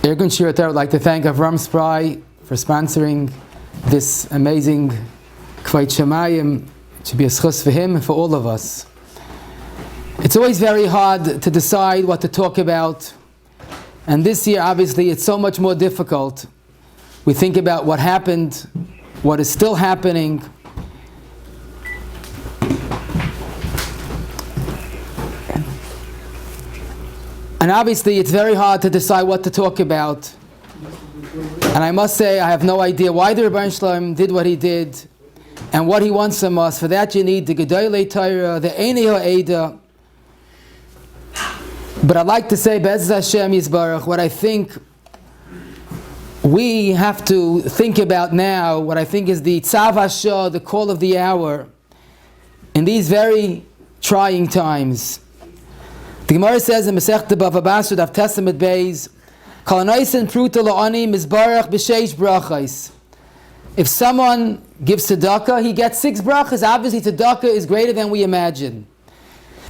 Ergun Shir I would like to thank Avram Spry for sponsoring this amazing Kvayt Shemayim. It should be a schus for him and for all of us. It's always very hard to decide what to talk about, and this year obviously it's so much more difficult. We think about what happened, what is still happening. And obviously it's very hard to decide what to talk about. And I must say I have no idea why the Rebbeinu Shalom did what he did and what he wants from us. For that you need the Gedolei Torah, the Einei Ha'eda. But I'd like to say, Be'ez Hashem Yisbarach, what I think we have to think about now, what I think is the Tzav Hashah, the call of the hour, in these very trying times. The Gemara says in Masechta Bava Basra, Daf Testament Beis, Kol Anoisen Pruta La'ani Mizbarach B'Sheish Brachos. If someone gives tzedakah, he gets 6 brachas. Obviously, tzedakah is greater than we imagine.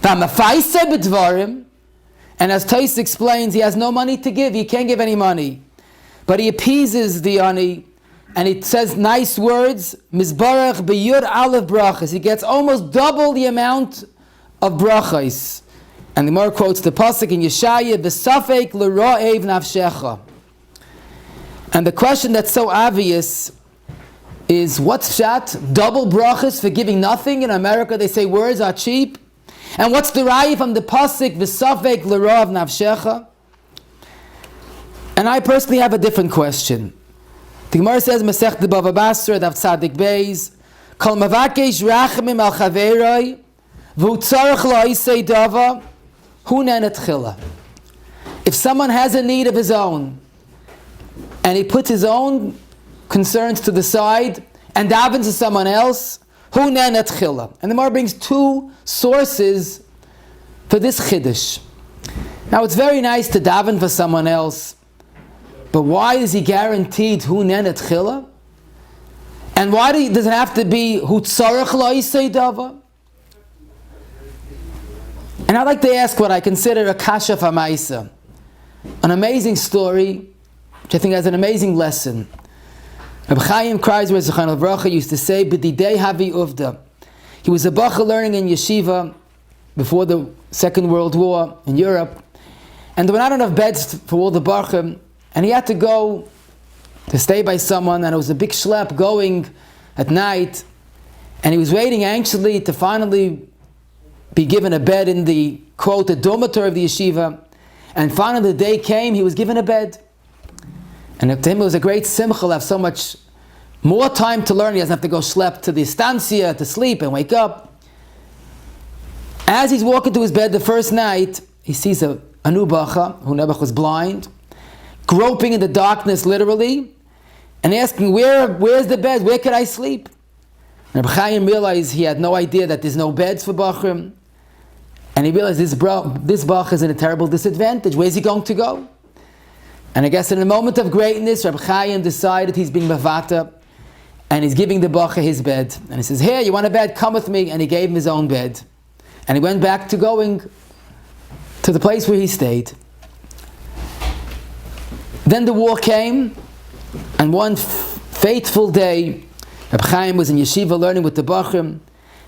V'amafaisa b'dvarim, and as Tais explains, he has no money to give. He can't give any money, but he appeases the ani, and he says nice words. Mizbarach b'yud aleph brachas. He gets almost double the amount of brachas. And the Gemara quotes the pasuk in Yeshaya, "V'safek l'ra'ev nafshecha." And the question that's so obvious is, what's pshat? Double brachas for giving nothing? In America they say words are cheap. And what's the raya from the pasuk, "V'safek l'ra'ev nafshecha"? And I personally have a different question. The Gemara says, Masechta Bava Basra, Daf Tzadik Beis, "Kol mavakesh rachamim al chaveroi, v'hu tzarech la'isei dava." If someone has a need of his own, and he puts his own concerns to the side and davens to someone else, and the Gemara brings 2 sources for this chiddush. Now it's very nice to daven for someone else, but why is he guaranteed hunen et chila? And why does it have to be hu tzarech la'isei dava? And I'd like to ask what I consider a kasha famaisa, an amazing story, which I think has an amazing lesson. Rabbi Chaim Kreisler Zechron Livracha used to say, "B'didei havi uvda." He was a bacha learning in yeshiva before the Second World War in Europe, and there were not enough beds for all the bachim, and he had to go to stay by someone, and it was a big schlep going at night, and he was waiting anxiously to finally be given a bed in the, quote, the dormitory of the yeshiva. And finally the day came, he was given a bed. And to him it was a great simcha to have so much more time to learn. He doesn't have to go schlep to the estancia to sleep and wake up. As he's walking to his bed the first night, he sees a new bacha, who Nebuch was blind, groping in the darkness literally, and asking, where's the bed? Where can I sleep? And Rabbi Chaim realized he had no idea that there's no beds for bachrim. And he realized this bach is in a terrible disadvantage. Where's he going to go? And I guess in a moment of greatness, Rabbi Chaim decided he's being mavata, and he's giving the bacha his bed. And he says, "Here, you want a bed? Come with me." And he gave him his own bed. And he went back to going to the place where he stayed. Then the war came, and one fateful day, Rabbi Chaim was in yeshiva learning with the bachrim,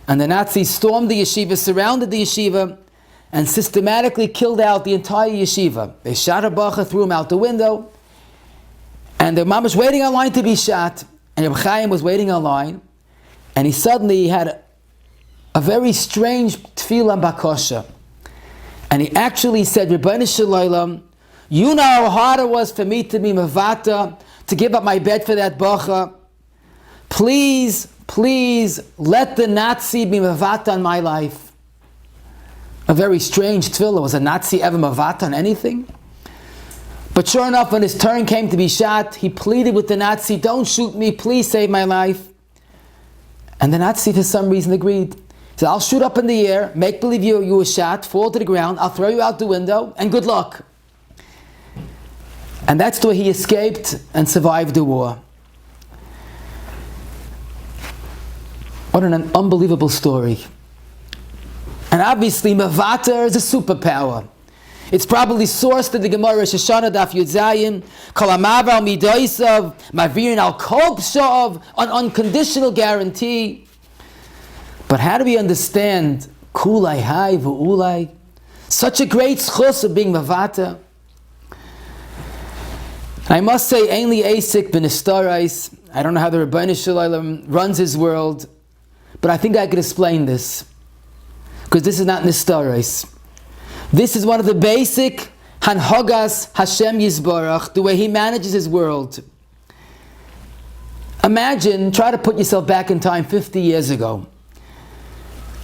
and the Nazis stormed the yeshiva, surrounded the yeshiva, and systematically killed out the entire yeshiva. They shot a bacha, threw him out the window, and the mom was waiting in line to be shot, and Rabbi Chaim was waiting in line, and he suddenly had a very strange tefillah bakosha. And he actually said, "Rebbeinu Shalom, you know how hard it was for me to be mavata, to give up my bed for that bacha. Please let the Nazi be mavata on my life." A very strange tefillah. Was a Nazi ever mavata on anything? But sure enough, when his turn came to be shot, he pleaded with the Nazi, "Don't shoot me, please save my life." And the Nazi for some reason agreed. He said, "I'll shoot up in the air, make believe you were shot, fall to the ground, I'll throw you out the window, and good luck." And that's the way he escaped and survived the war. What an unbelievable story. And obviously, Mavata is a superpower. It's probably sourced in the Gemara Rosh Hashanah Daf Yud Zayin. Kol hamavar midoisav mavirin al kol pshav, an unconditional guarantee. But how do we understand kulai hai v'ulai? Such a great schus of being mavata. I must say, ainli asik b'nistarais. I don't know how the Rebbeinu Shalom runs his world, but I think I could explain this, because this is not nistarais. This is one of the basic hanhogas Hashem Yisbarach, the way He manages His world. Imagine, try to put yourself back in time 50 years ago,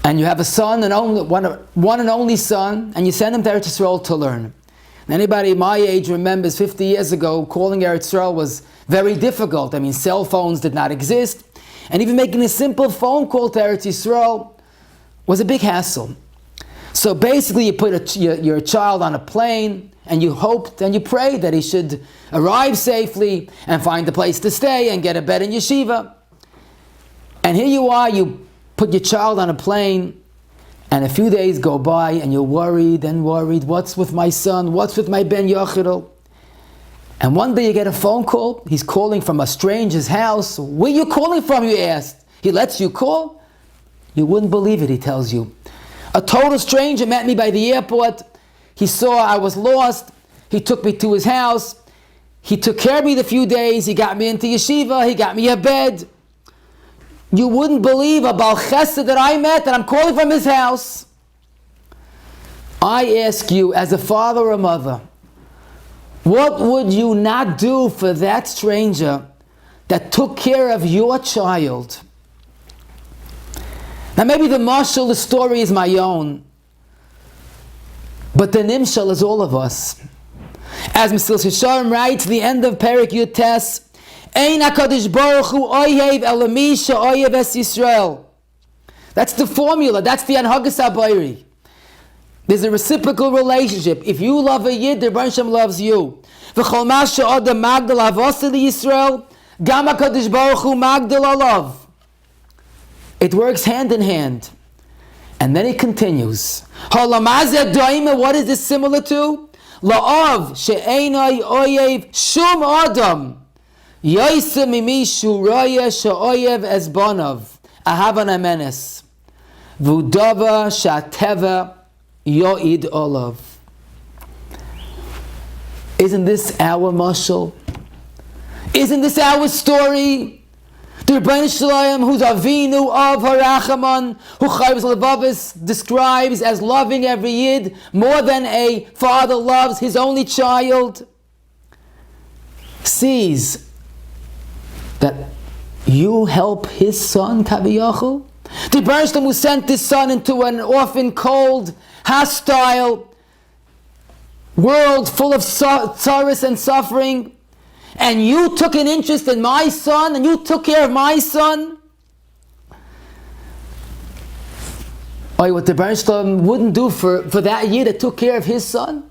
and you have a son, one and only son, and you send him to Eretz Yisrael to learn. And anybody my age remembers 50 years ago, calling Eretz Yisrael was very difficult. I mean, cell phones did not exist, and even making a simple phone call to Eretz Yisrael was a big hassle. So basically, you put your child on a plane, and you hoped and you prayed that he should arrive safely and find a place to stay and get a bed in yeshiva. And here you are, you put your child on a plane, and a few days go by, and you're worried and worried. What's with my son? What's with my ben Yochidel? And one day you get a phone call. He's calling from a stranger's house. Where are you calling from, you asked? He lets you call? You wouldn't believe it, he tells you. A total stranger met me by the airport. He saw I was lost. He took me to his house. He took care of me the few days. He got me into yeshiva. He got me a bed. You wouldn't believe a Baal Chesed that I met, that I'm calling from his house. I ask you, as a father or mother, what would you not do for that stranger that took care of your child? Now maybe the mashal, the story is my own, but the nimshal is all of us. As Mesilas Yesharim writes, the end of Perek Yud Tes, Ein HaKadosh Baruch Hu oyev elami she'oyev es Yisrael. That's the formula, that's the Anhagas HaBayri. There's a reciprocal relationship. If you love a Yid, the Rebbeinu Shem loves you. V'chol ma she'odam magdal avoseh li-Yisrael, gam HaKadosh Baruch Hu magdal alav. It works hand in hand. And then it continues. What is this similar to? La'av she'enai oyev shum adam yoyse mimi shuraya she'oyev ezbonav ahavan amenes v'udava sha'teva yoid olav. Isn't this our mashal? Isn't this our story? The Rebbeinu Shalom, who's Avinu of Harachaman, who Chayvus Levavis describes as loving every Yid more than a father loves his only child, sees that you help his son, Kaviyachol. The Rebbeinu Shalom, who sent his son into an often cold, hostile world full of sorrows and suffering, and you took an interest in my son, and you took care of my son. What the Rebbeinu Shalom wouldn't do for that Yid that took care of his son.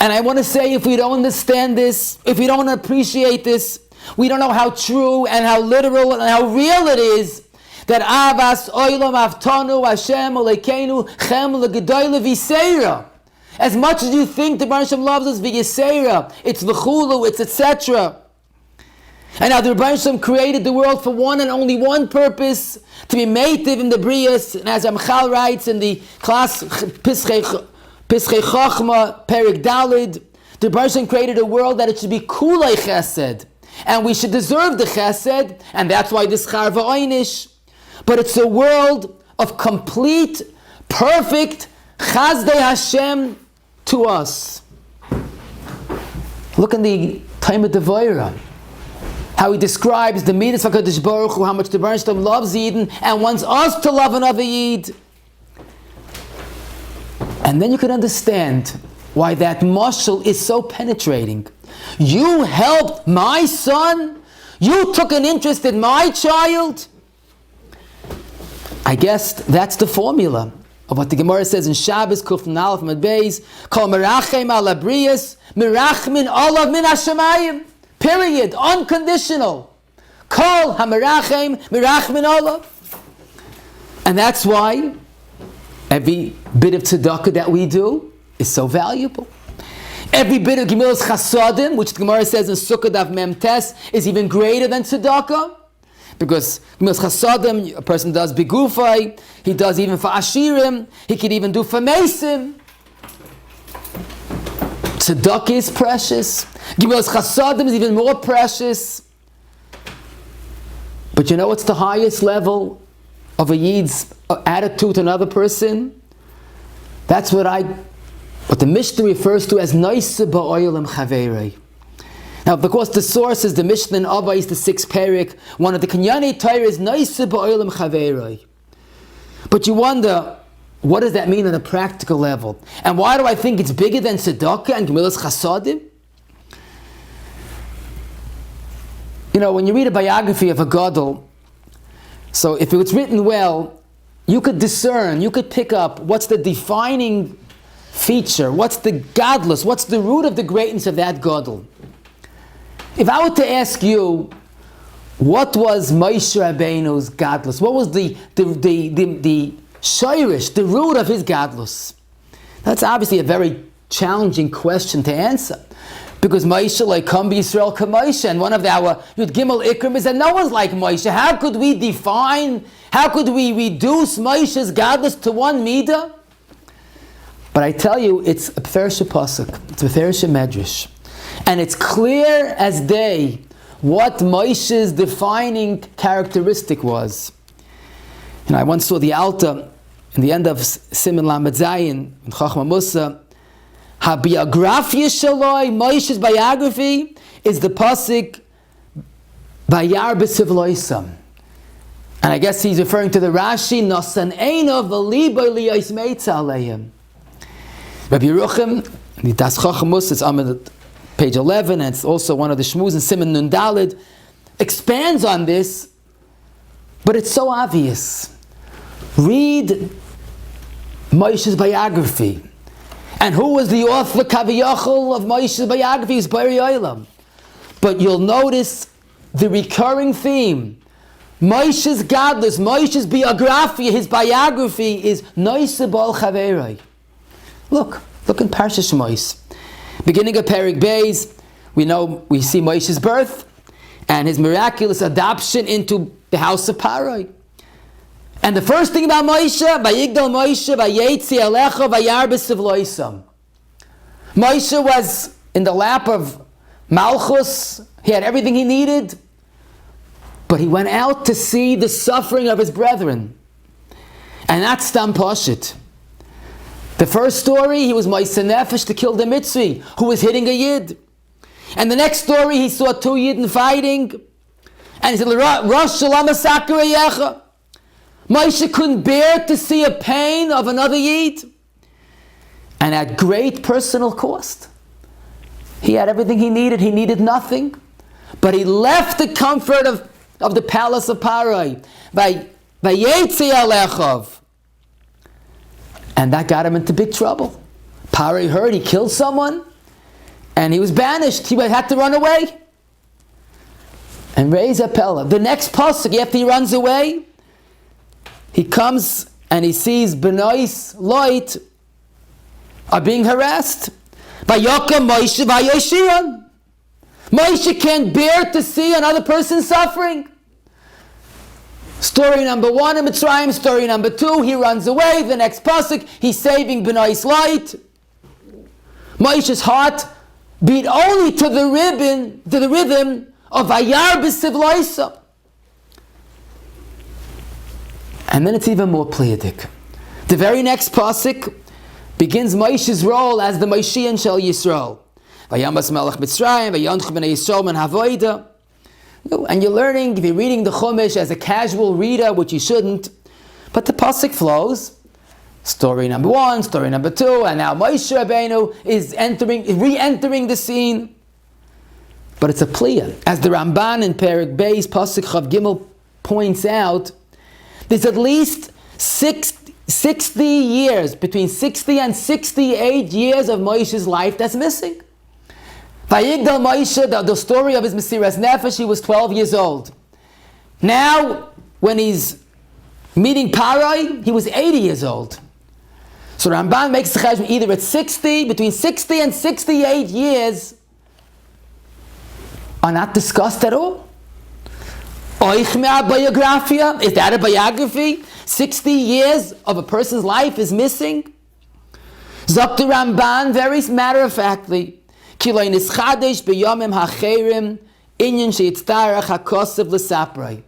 And I want to say, if we don't understand this, if we don't appreciate this, we don't know how true and how literal and how real it is that Avas Oilam Avtanu Hashem Olekeinu Chem Legedoyle Viseira. As much as you think the Rebbeinu Shalom loves us, v'yisera, it's v'chulu, it's etc. And now the Rebbeinu Shalom created the world for one and only one purpose, to be meitiv in the Brias. And as Amchal writes in the class Pischei Chachma, Perik Dalid, the Rebbeinu Shalom created a world that it should be kulei chesed, and we should deserve the chesed, and that's why this charva oynish. But it's a world of complete, perfect chazdei Hashem to us. Look in the time of Devorah, how he describes the midas of HaKadosh Baruch Hu, how much the Rebbeinu Shalom loves Eden and wants us to love another Yid. And then you can understand why that mashal is so penetrating. You helped my son? You took an interest in my child? I guess that's the formula of what the Gemara says in Shabbos, Kuf Nalef Medbeis, Kol Merachem Ala Brias, Merachmin Olav Min Hashemayim. Period. Unconditional. Kol HaMerachem, Merachmin Olav. And that's why every bit of tzedakah that we do is so valuable. Every bit of Gemilas Chasadim, which the Gemara says in Sukkah Daf Mem Tes, is even greater than tzedakah. Because Gemilas Chasadim, a person does bigufay, he does even for Ashirim, he could even do for Mesim. Tzedakah is precious. Gemilas Chasadim is even more precious. But you know what's the highest level of a Yid's attitude to another person? That's what the Mishnah refers to as Naisa Ba'olam Chaverei. Now, because the source is the Mishnah in Avos is the 6th parak, one of the Kenyani Torah is Naisa Ba'olam Chaverei. But you wonder, what does that mean on a practical level? And why do I think it's bigger than Tzedakah and Gemilas Chasadim? You know, when you read a biography of a Gadol, so if it was written well, you could discern, you could pick up what's the defining feature, what's the godless, what's the root of the greatness of that Gadol. If I were to ask you, what was Moshe Rabbeinu's godless? What was the shirish, the root of his godless? That's obviously a very challenging question to answer. Because Moshe, like Kam B'Yisrael Ka Moshe, and one of our Yud Gimel Ikrim is that no one's like Moshe. How could we reduce Moshe's godless to one midah? But I tell you, it's a Fersha Pasuk, it's a Fersha Medrash. And it's clear as day what Moshe's defining characteristic was. And I once saw the Alta in the end of Siman Lamed Zayin in Chachma Musa. Biography Shaloi, Moshe's biography is the pasuk Bayar B'Sivloisam. And I guess he's referring to the Rashi, Nosan Eino V'Libo Liyos Meitza Aleim. Rabbi Yeruchim, the Das Chachma Musa, it's on page 11, and it's also one of the Shmuz in Siman Nun Daled, expands on this, but it's so obvious. Read Moshe's biography. And who was the author, Kaviyachol, of Moshe's biography? Is Bari Olam. But you'll notice the recurring theme. Moshe's godless, Moshe's biography, his biography is Noisa Bal Chaverei. Look in Parsha Shmos. Beginning of Perik Beis, we see Moshe's birth and his miraculous adoption into the house of Parai. And the first thing about Moshe, Vayigdal Moshe, Vayetzi Alecha, Vayar B'Sivloisam. Moshe was in the lap of Malchus. He had everything he needed. But he went out to see the suffering of his brethren. And that's Stam Pashit. The first story, he was Moshe Nefesh to kill the Mitzri, who was hitting a Yid. And the next story, he saw 2 Yidden fighting. And he said, Rosh Shalom Asakarayecha. Moshe couldn't bear to see a pain of another Yid. And at great personal cost. He had everything he needed nothing. But he left the comfort of the palace of Parai. Vayetzi Alechov. And that got him into big trouble. Parai heard he killed someone, and he was banished. He had to run away. And raise a Pella. The next pasuk, after he runs away, he comes and he sees Benois Lot are being harassed. Vayakam Moshe Vayoshion. Moshe can't bear to see another person suffering. Story number 1 in Mitzrayim. Story number 2, he runs away. The next pasuk, he's saving Benois Lot. Moshe's heart beat only to the rhythm of Vayar B'Sivloisam. And then it's even more pleiadic. The very next pasuk begins Moshe's role as the Moshiach Shel Yisrael. Vayamas Melech Mitzrayim, Vayanch B'nei Yisrael Men Havoida. And you're learning, if you're reading the Chumash as a casual reader, which you shouldn't, but the pasuk flows. Story number 1, story number 2, and now Moshe Rabbeinu is re-entering the scene. But it's a pliya. As the Ramban in Perik Beis, pasuk Chav Gimel points out, there's at least 60 years, between 60 and 68 years of Moshe's life that's missing. Vayigdal Moshe, the story of his Mesiras Nefesh, he was 12 years old. Now, when he's meeting Parai, he was 80 years old. So Ramban makes the cheshbon either at 60, between 60 and 68 years are not discussed at all. Biografia, is that a biography? 60 years of a person's life is missing. Zok the Ramban, very matter-of-factly, Kiloi nischadesh b'yomim ha'cherim inyan sheyitztarach ha'kosev l'saprei.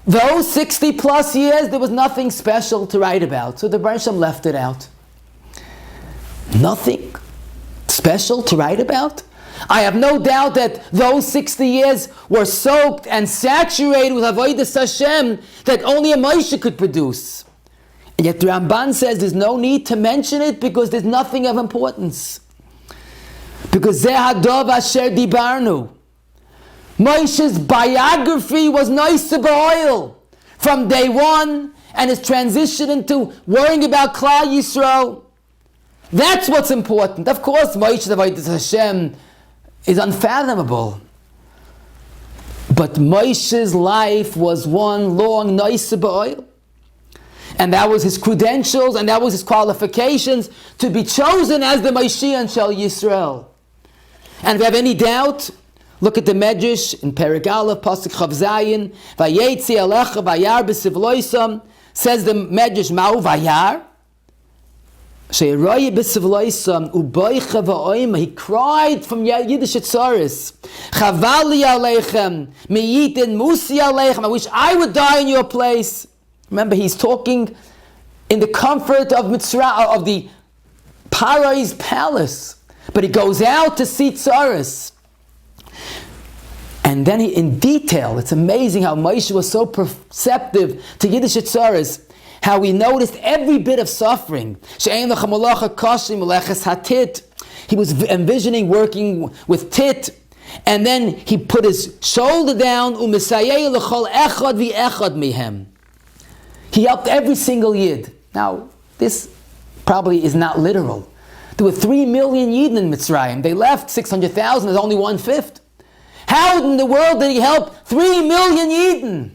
Those 60 plus years, there was nothing special to write about, so the Bereshit left it out. Nothing special to write about? I have no doubt that those 60 years were soaked and saturated with Avodas Hashem that only a Moshe could produce. And yet the Ramban says there's no need to mention it because there's nothing of importance. Because Zeh Hadov Asher Dibarnu. Moshe's biography was Noisa B'Oil from day one, and his transition into worrying about Klal Yisrael. That's what's important. Of course, Moshe's Avodas Hashem is unfathomable. But Moshe's life was one long Noisa B'Oil. And that was his credentials, and that was his qualifications to be chosen as the Mashiach Shel Yisrael. And if you have any doubt, look at the Medrash in Perek Aleph, Pasuk Chav Zayin, Vayetzi Alecha Vayar B'Sivloisam, says the Medrash, Ma'u Vayar, She'eroye B'Sivloisam, Uboicha V'Oima, he cried from Yiddish Tzaris, Chavali Aleichem, Meyitin Musi Aleichem, I wish I would die in your place. Remember, he's talking in the comfort of Mitzrayim, of the Paro's palace, but he goes out to see Tzaris. And then he, in detail, it's amazing how Moshe was so perceptive to Yiddish Tzaris, how he noticed every bit of suffering. He was envisioning working with tit, and then he put his shoulder down. He helped every single Yid. Now, this probably is not literal. There were 3 million Yidden in Mitzrayim. They left 600,000, there's only 1/5. How in the world did he help 3 million Yidden?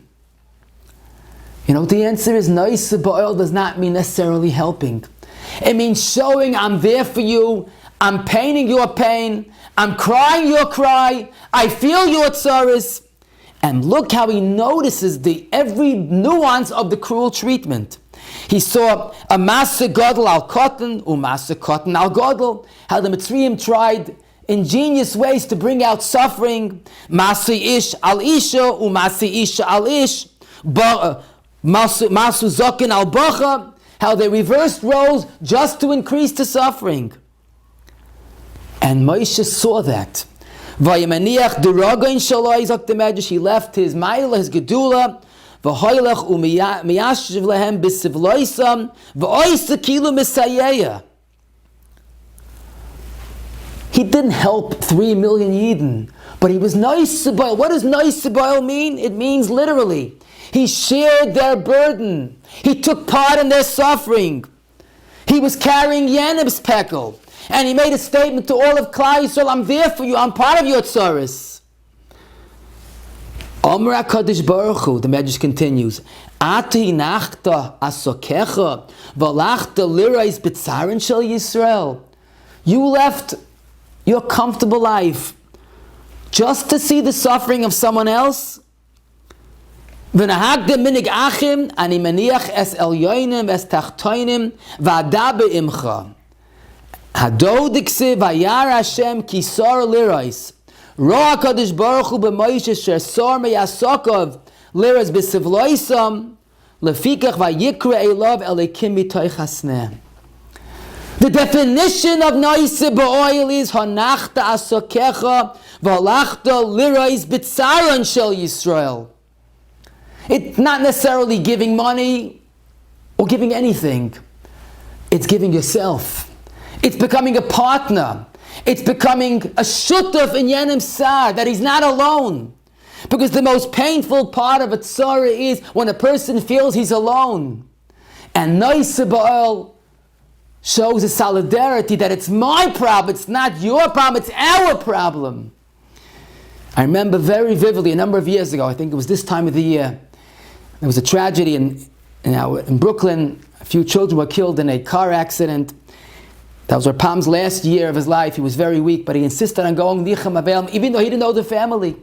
You know what the answer is? Noisa B'Oil does not mean necessarily helping. It means showing I'm there for you, I'm painting your pain, I'm crying your cry, I feel your tzaris. And look how he notices every nuance of the cruel treatment. He saw a Masa Gadol al Kotten, Masa Kotten al Gadol, how the Mitzrayim tried ingenious ways to bring out suffering. Masa Ish al Isha, Masa Isha al Ish, Masu Zokin al Bacha, how they reversed roles just to increase the suffering. And Moshe saw that. Vayimaniach deragoin shaloi zok the Medrash. He left his ma'ila, his gedula, v'hoylech u'miyashiv lehem b'sivloisam v'oisa kilu misayeya. He didn't help 3 million Yidden, but he was Noisa B'Oil. What does Noisa B'Oil mean? It means literally, he shared their burden. He took part in their suffering. He was carrying Yanib's pekel. And he made a statement to all of Klal Yisrael, I'm there for you, I'm part of your tzaris. Omer HaKadosh Baruch Hu, the Medrash continues, Ati nachta asokecha v'lachta lirais b'tzarin shel Yisrael. You left your comfortable life just to see the suffering of someone else? V'nahagde minig achim ani maniach es elyonim es tachtoinim v'ada be'imcha. Hado dikse vayar Hashem kisar lirais. Roa Kadosh Baruch Hu b'Moshe she'sar meyasokov lirais b'sivloisam lefikach vayikra elav elikim mitoich hasneh. The definition of Noisa B'Oil is Hanachta Asokecha V'Alachta Lirais B'Tzaron Shel Yisrael. It's not necessarily giving money or giving anything. It's giving yourself. It's becoming a partner. It's becoming a shutuf in Yanim Sar, that he's not alone. Because the most painful part of a tzara is when a person feels he's alone. And Noisa B'Oil shows a solidarity that it's my problem, it's not your problem, it's our problem. I remember very vividly a number of years ago, I think it was this time of the year, there was a tragedy in Brooklyn. few children were killed in a car accident. That was Rapam's last year of his life. He was very weak, but he insisted on going Nicham Avelim, even though he didn't know the family.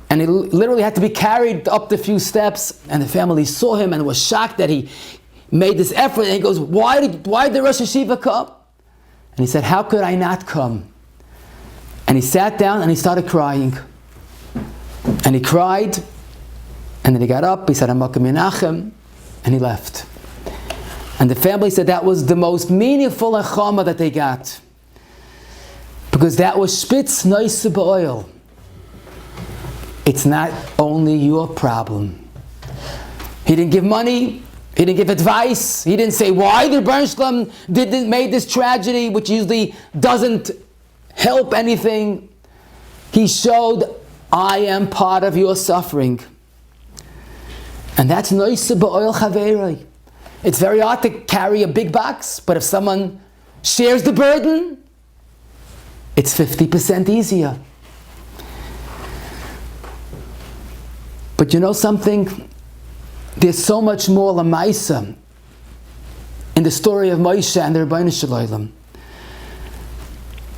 And he literally had to be carried up the few steps, and the family saw him and was shocked that he made this effort. And he goes, why did the Rosh Hashiva come? And he said, how could I not come? And he sat down and he started crying. And he cried, and then he got up, he said, Hamakom Menachem, and he left. And the family said that was the most meaningful nechama that they got. Because that was spitz noise ba'oil. It's not only your problem. He didn't give money, he didn't give advice, he didn't say why the Rebbeinu Shalom made this tragedy, which usually doesn't help anything. He showed, I am part of your suffering. And that's noise ba'oil chaveroi. It's very hard to carry a big box, but if someone shares the burden, it's 50% easier. But you know something? There's so much more lamaisa in the story of Moshe and the Rebbeinu Shalom.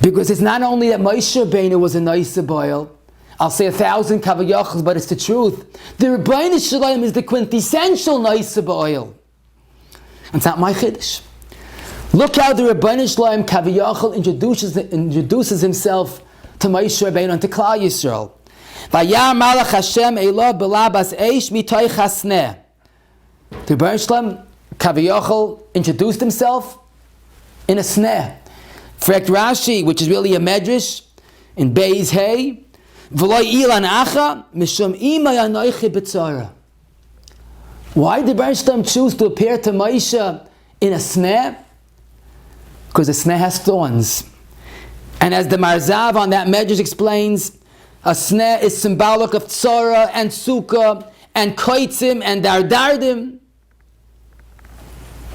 Because it's not only that Moshe Rabbeinu was a nice boil, I'll say 1,000 kavayachos, but it's the truth. The Rebbeinu Shalom is the quintessential nice boil. It's not my chiddush. Look how the Rebbeinu Shalom Kaviyachal introduces himself to Moshe Rabbeinu and to Klal Yisrael. Vayar Malach Hashem Elov Belabas Eish Mitoy Chasneh. The Rebbeinu Shalom Kaviyachal introduced himself in a sneh. Frekt Rashi, which is really a medrash, in Beis Hey, V'loy Ilan Acha Mishum Ima Yanoichi B'tzara. Why did Rebbeinu Shalom choose to appear to Moshe in a sneh? Because the sneh has thorns. And as the Marzav on that medrash explains, a sneh is symbolic of tzara and sukkah and koitzim and dardardim.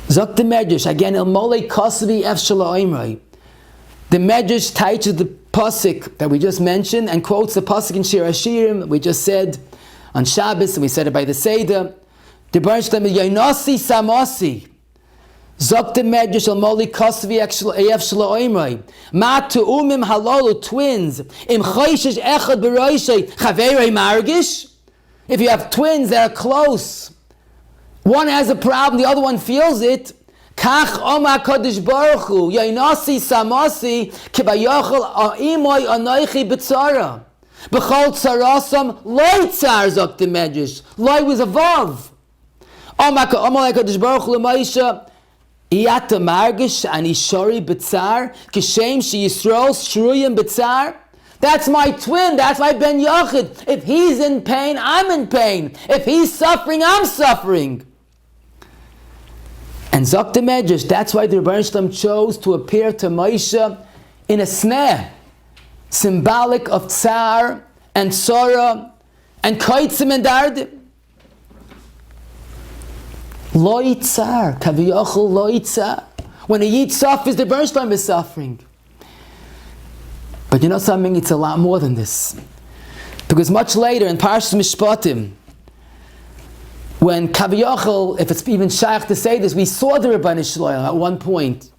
Zok the medrash, again, il molei kosvi ef shalaimrei. The medrash teaches the pasuk that we just mentioned and quotes the pasuk in Shir Hashirim we just said on Shabbos, and we said it by the Seder. The Rebbeinu Shalom is Yonosi Samosi. Zok the medrash al moli kosvi ef shalaimrei. Ma tu'umim halolu, twins. Im choishesh echad b'roishei chaverei margish. If you have twins that are close, one has a problem, the other one feels it. Kach Omar Kodesh Baruch Hu Yonosi Samosi Kibayachol Imoy Anoichi B'tzara B'chol Tzarasam Loi Tzar Zok the medrash. Loi was a vav. Omar Kodesh Baruch Hu L'Moshe Iyata Margish Ani Shori B'tzar Kishem She Yisrael Shruyim B'tzar. That's my twin, that's my Ben Yochid. If he's in pain, I'm in pain. If he's suffering, I'm suffering. And Zok the medrash, that's why the Rebbeinu Shalom chose to appear to Moshe in a sneh, symbolic of tsar and sorrow and koitzim and dardim. Lo tsar, kaviyachol lo tsar. When a yid suffers, the Rebbeinu Shalom is suffering. But you know something? It's a lot more than this. Because much later in Parshas Mishpatim, when Kaviyachol, if it's even shaykh to say this, we saw the Rebbeinu Shalom at one point.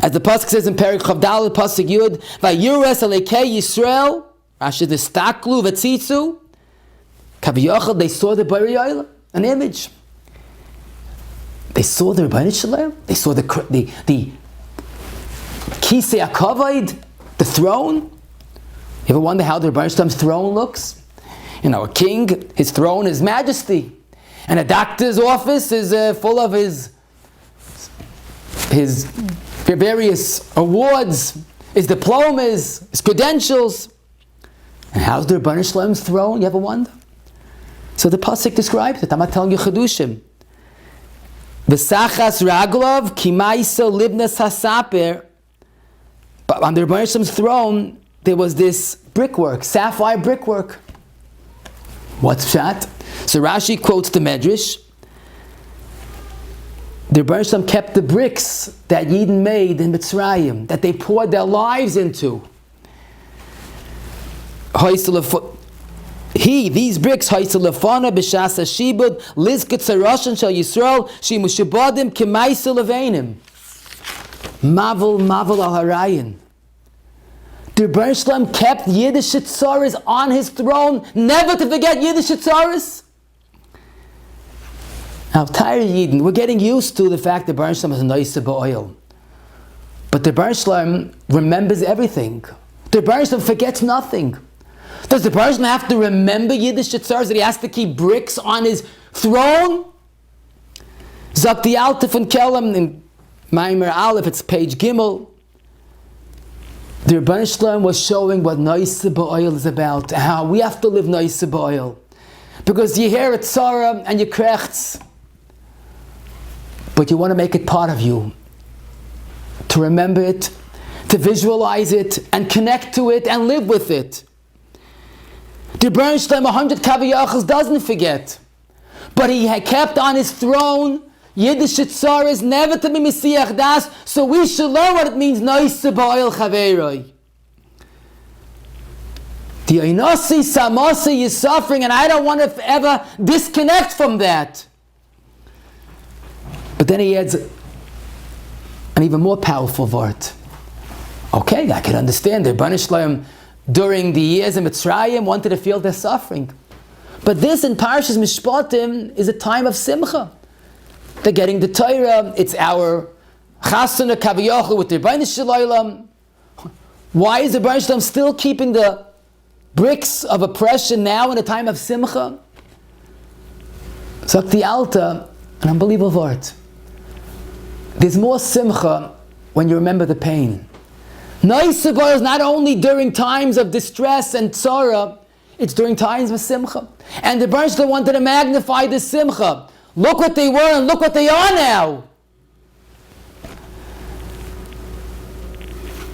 As the pasuk says in Perik Chavdal, pasuk Yud, Vayures Alekei Yisrael, Rashi the Staklu V'tzitzu, Kaviyachol, they saw the Bari Yola, an image. They saw the Rebbeinu Shalom. They saw the Kisei HaKavod, the throne. You ever wonder how the Rebbeinu Shalom's throne looks? You know, a king, his throne is majesty. And a doctor's office is full of his various awards, his diplomas, his credentials. And how's the Rebbeinu Shalom's throne? You ever wonder? So the pasuk describes it. I'm not telling you chedushim. V'sachas raglov kimaisa libnas hasaper. But on the Rebbeinu Shalom's throne, there was this brickwork, sapphire brickwork. What's pshat? So Rashi quotes the Medrash. The Rebbeinu Shalom kept the bricks that Yidden made in Mitzrayim, that they poured their lives into. He these bricks, Haisalafana, Bishasa Shibud, Lizkit Sarashan Shal Yisrael, Shimushabadim, Kimaisa Levanim. Mavel al Harayan. The Rebbeinu Shalom kept Yiddish Tzaris on his throne, never to forget Yiddish Tzaris. Now, tired Yidden, we're getting used to the fact that Rebbeinu Shalom is a nice oil. But the Rebbeinu Shalom remembers everything. The Rebbeinu Shalom forgets nothing. Does the Rebbeinu Shalom have to remember Yiddish Tzaris, that he has to keep bricks on his throne? Zak the Alta von Kelem in Maimer Aleph, it's page Gimel. The Rebbeinu Shalom was showing what Noise Ba'oil is about, how we have to live Noise Ba'oil. Because you hear it tzara and you krechts, but you want to make it part of you. To remember it, to visualize it, and connect to it, and live with it. The Rebbeinu Shalom 100 Kaviyachas doesn't forget. But he had kept on his throne Yiddish Tzar is never to be Messiach Das, so we should learn what it means, Noise Ba'oil Chaveroi. The Einasi Samasi is suffering, and I don't want to ever disconnect from that. But then he adds an even more powerful word. Okay, I can understand the Rebbeinu Shalom during the years in Mitzrayim wanted to feel their suffering. But this in Parshas Mishpatim is a time of Simcha. They're getting the Torah. It's our Chasana Kaviyachal with the Rebbeinu Shalom. Why is the Rebbeinu Shalom still keeping the bricks of oppression now in a time of Simcha? Sagt the Alta, an unbelievable word. There's more Simcha when you remember the pain. Noise Ba'oil is not only during times of distress and tzara, it's during times of Simcha. And the Rebbeinu Shalom wanted to magnify the Simcha. Look what they were and look what they are now.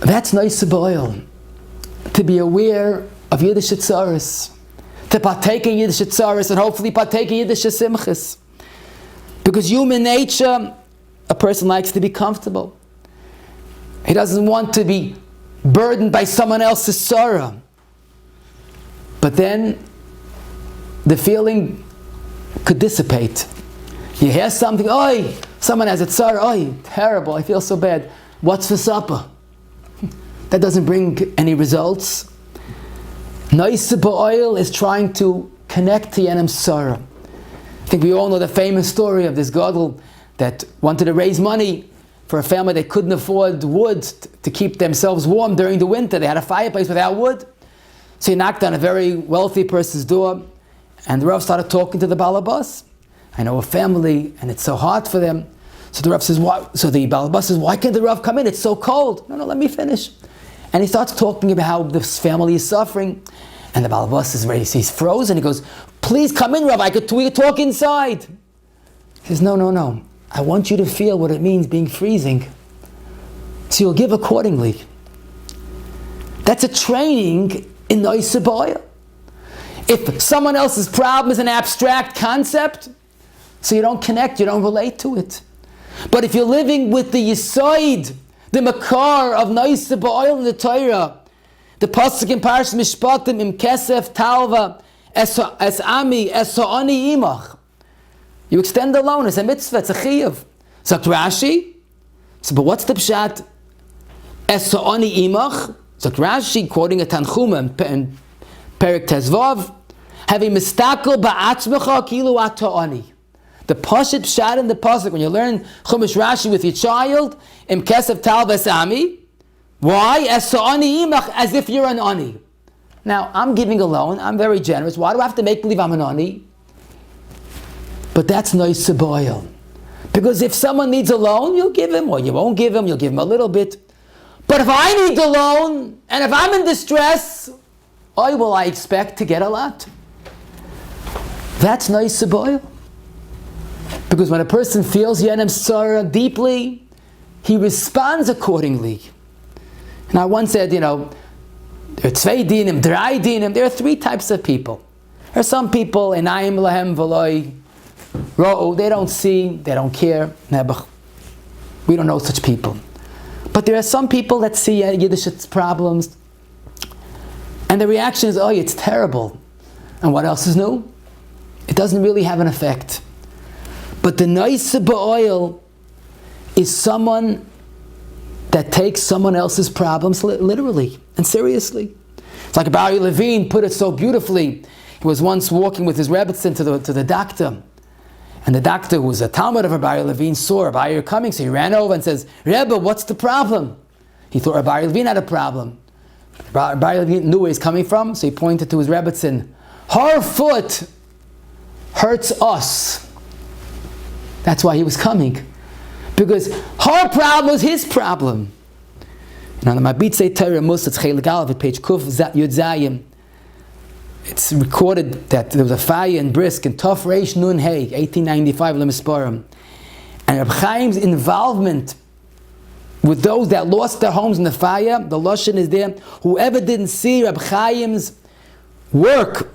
That's Noise Ba'oil. To be aware of Yiddish Tzaris. To partake in Yiddish Tzaris and hopefully partake in Yiddish Simchas. Because human nature, a person likes to be comfortable. He doesn't want to be burdened by someone else's sorrow. But then the feeling could dissipate. You hear something, oi, someone has a tzara, oi, terrible, I feel so bad. What's for supper? That doesn't bring any results. Noise Ba'oil is trying to connect to Yenam's tzara. I think we all know the famous story of this gadol that wanted to raise money for a family that couldn't afford wood to keep themselves warm during the winter. They had a fireplace without wood. So he knocked on a very wealthy person's door, and the Rav started talking to the balabas. I know a family, and it's so hard for them. So the Rav says, "Why?" So the balabas says, "Why can't the Rav come in? It's so cold." No, let me finish. And he starts talking about how this family is suffering, and the balabas is ready. He's frozen. He goes, "Please come in, Rav. We could talk inside." He says, No. I want you to feel what it means being freezing, so you'll give accordingly. That's a training in Noise Ba'oil. If someone else's problem is an abstract concept, so you don't connect, you don't relate to it. But if you're living with the Yisoid, the Makar of Noise Ba'oil in the Torah, the Pasuk in Parshas Mishpatim, Im Kesef Talva, Es Ami, Es Ha'ani Imach. You extend the loan, it's a mitzvah, it's a chiyuv. Sagt Rashi, so but what's the pshat? Es Ha'ani Imach. Sagt Rashi, quoting a Tanchuma in Perik Tezvav, having mistakel ba'atzmecha kilu ata'ani. The Pashit Pshat in the Pasuk, when you learn Chumash Rashi with your child, Im Kesef Tal Vesami, why? As Sa'ani Imach, as if you're an Ani. Now, I'm giving a loan, I'm very generous, why do I have to make believe I'm an Ani? But that's Noise Ba'oil. Because if someone needs a loan, you'll give him, or you won't give him, you'll give him a little bit. But if I need the loan, and if I'm in distress, why will I expect to get a lot? That's Noise Ba'oil. Because when a person feels Yenem's tzara deeply, he responds accordingly. And I once said, there are zwei dinim, drei dinim, there are three types of people. There are some people, enayim lahem v'loi ro'u, they don't see, they don't care, nebuch. We don't know such people. But there are some people that see Yiddish's problems, and the reaction is, it's terrible. And what else is new? It doesn't really have an effect. But the Naisa Ba'oil is someone that takes someone else's problems literally and seriously. It's like Rabbi Levine put it so beautifully. He was once walking with his Rebbetzin to the doctor. And the doctor, who was a Talmud of Rabbi Levine, saw Rabbi coming, so he ran over and says, Rebbe, what's the problem? He thought Rabbi Levine had a problem. Rabbi Levine knew where he's coming from, so he pointed to his Rebbetzin. Her foot hurts us. That's why he was coming. Because her problem was his problem. Now, the Mabitzei Torah Musar Chelik Aleph at page Kuf Yud Zayim, it's recorded that there was a fire in Brisk in Tov Reish Nun Hey, 1895, Lemisparim. And Reb Chaim's involvement with those that lost their homes in the fire, the Lashon is there, whoever didn't see Reb Chaim's work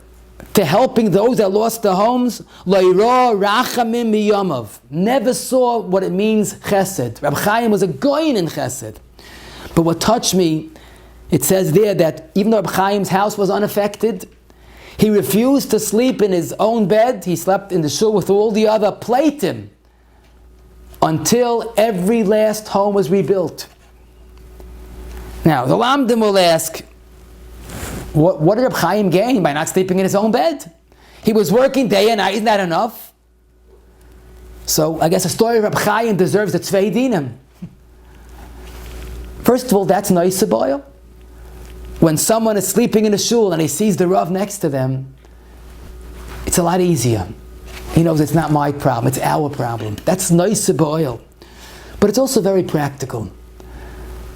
to helping those that lost their homes, Lo'ira Rachamim Miyamav, never saw what it means Chesed. Reb Chaim was a goyin in Chesed. But what touched me, it says there that even though Reb Chaim's house was unaffected, he refused to sleep in his own bed. He slept in the shul with all the other Plaitim until every last home was rebuilt. Now, the Lamdim will ask, what did Reb Chaim gain by not sleeping in his own bed? He was working day and night, isn't that enough? So, I guess the story of Reb Chaim deserves a Tzvei Dinim. First of all, that's Naisa Ba'oil. When someone is sleeping in a shul and he sees the Rav next to them, it's a lot easier. He knows it's not my problem, it's our problem. That's Naisa Ba'oil. But it's also very practical.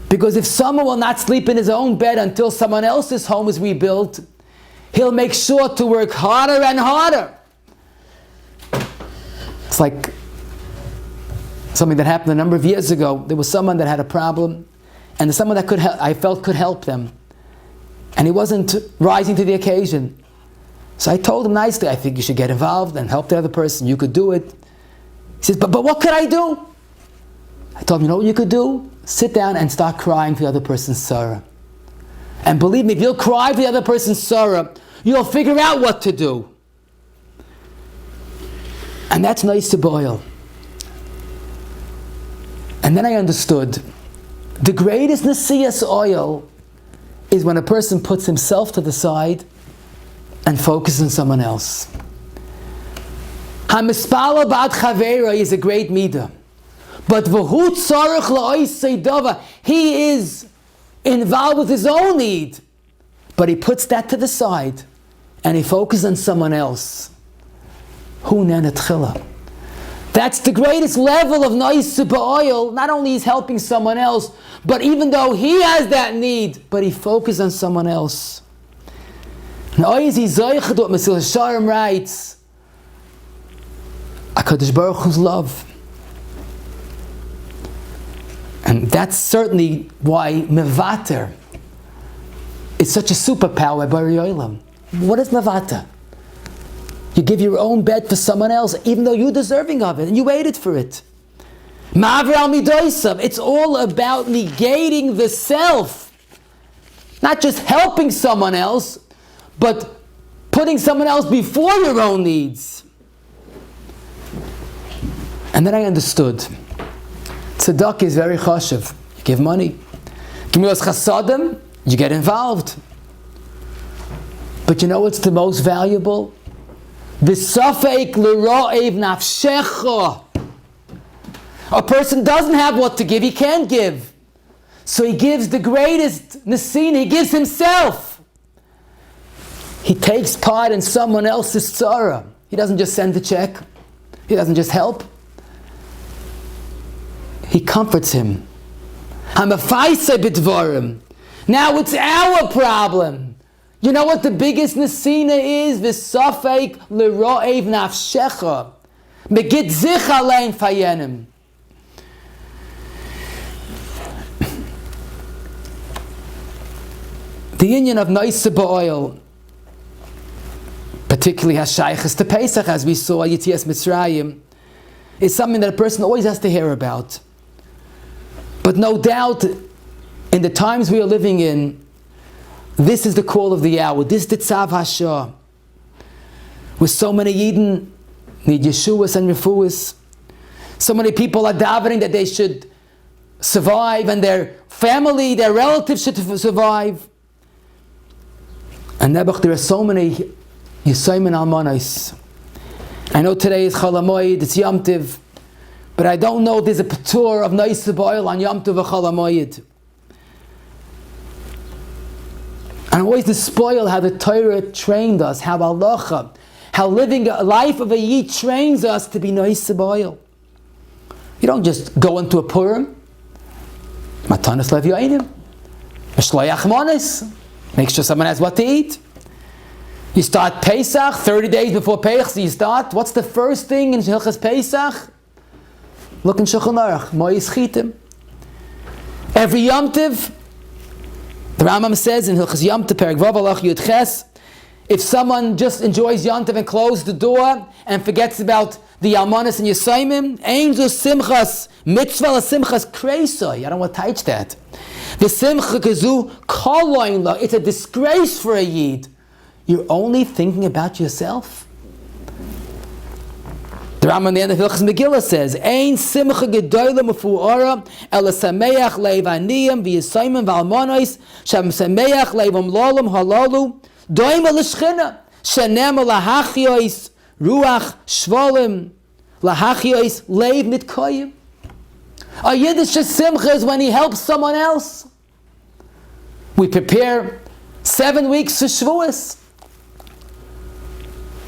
Because if someone will not sleep in his own bed until someone else's home is rebuilt, he'll make sure to work harder and harder. It's like something that happened a number of years ago. There was someone that had a problem, and someone that I felt could help them. And he wasn't rising to the occasion. So I told him nicely, I think you should get involved and help the other person. You could do it. He says, but what could I do? I told him, you know what you could do? Sit down and start crying for the other person's sorrow. And believe me, if you'll cry for the other person's sorrow, you'll figure out what to do. And that's Naisa Ba'oil. And then I understood, the greatest Nesias oil is when a person puts himself to the side and focuses on someone else. HaMispala Ba'ad Chaveira is a great midah. But v'hu tzarich la'osei dava, he is involved with his own need, but he puts that to the side and he focuses on someone else. Hu nenetchila. That's the greatest level of Naisa Ba'oil. Not only is helping someone else, but even though he has that need, but he focuses on someone else. Noisy Zoychad, what Mesil Hasharim writes, HaKadosh Baruch Hu's love. And that's certainly why Mevater is such a superpower by Bari Olam. What is Mevater? You give your own bed for someone else, even though you're deserving of it, and you waited for it. Ma'aver al midosav. It's all about negating the self. Not just helping someone else, but putting someone else before your own needs. And then I understood. Tzedakah is very chashuv. You give money. Gemilas chasadim, you get involved. But you know what's the most valuable? V'safeik l'ra'ev nafshecha. A person doesn't have what to give, he can't give. So he gives the greatest nesina, he gives himself. He takes part in someone else's tzara. He doesn't just send a check. He doesn't just help. He comforts him. Hamafaisa b'dvarim. Now it's our problem. You know what the biggest nesina is? V'safeik l'ra'ev nafshecha. Megit zich alein fayenim. The union of Naisa Ba'oil, particularly has shaykhs to Pesach, as we saw Yitzias Mitzrayim, is something that a person always has to hear about. But no doubt, in the times we are living in, this is the call of the hour. This is the Tzav Hashah. with so many Yidden need Yeshuas and Refuas. So many people are davening that they should survive and their family, their relatives should survive. And Nebuch, there are so many Yisayim and Almanos. I know today is Chol HaMoed, it's Yom Tiv, but I don't know if there's a patur of Noisa B'Oil on Yom Tov or Chol HaMoed. And I'm always despoiled how the Torah trained us, how halacha, how living a life of a Yid trains us to be Noisa B'Oil. You don't just go into a Purim, Matanas Lev Yoinim, Shloyach Monis, make sure someone has what to eat. You start Pesach, 30 days before Pesach, so you start. What's the first thing in Hilchas Pesach? Look in Shulchan Aruch, Mois Chitim. Every Yom Tiv, the Rambam says in Hilchas Yom Tiv, Perek Vav Alach Yud Ches, if someone just enjoys Yom Tiv and closes the door and forgets about the Almanis and Yisayimim, Angel Simchas, Mitzvah la Simchas Kreisoy. I don't want to touch that. The Simcha Kazu Koloin La, it's a disgrace for a Yid. You're only thinking about yourself. The Rambam in the end of Hilchas Megillah says, Ein Simcha Gedoyla Mefu'ara Ela Sameach Leiv Aniyim V'Yisayimim V'Almanos Shem Sameach Leiv Umlolim Halalu Doima L'Shchina Shenem Lahachyois Ruach Shvolim Lahachyois Leiv Nitkoyim. A Yiddish Simcha is when he helps someone else. We prepare 7 weeks for Shavuos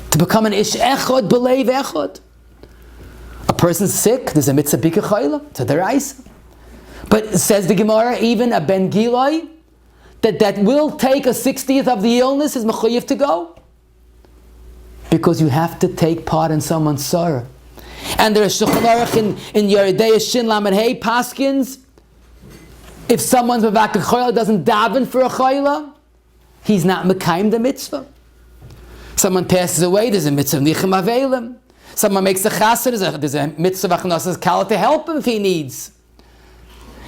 to become an Ish Echad B'Leiv Echad. A person's sick, there's a mitzvah bika chayla, it's a deraisa. But says the Gemara, even a ben gilai, that will take a 60th of the illness is mechuyev to go. Because you have to take part in someone's sorrow. And there is Shulchan Aruch in Yeridei Shin Lamed Hey Paskins. If someone's mevak a chayla doesn't daven for a chayla, he's not mekayim the mitzvah. Someone passes away, there's a mitzvah nichem avelim. Someone makes a chassid, there's a mitzvah achnasas kala to help him if he needs.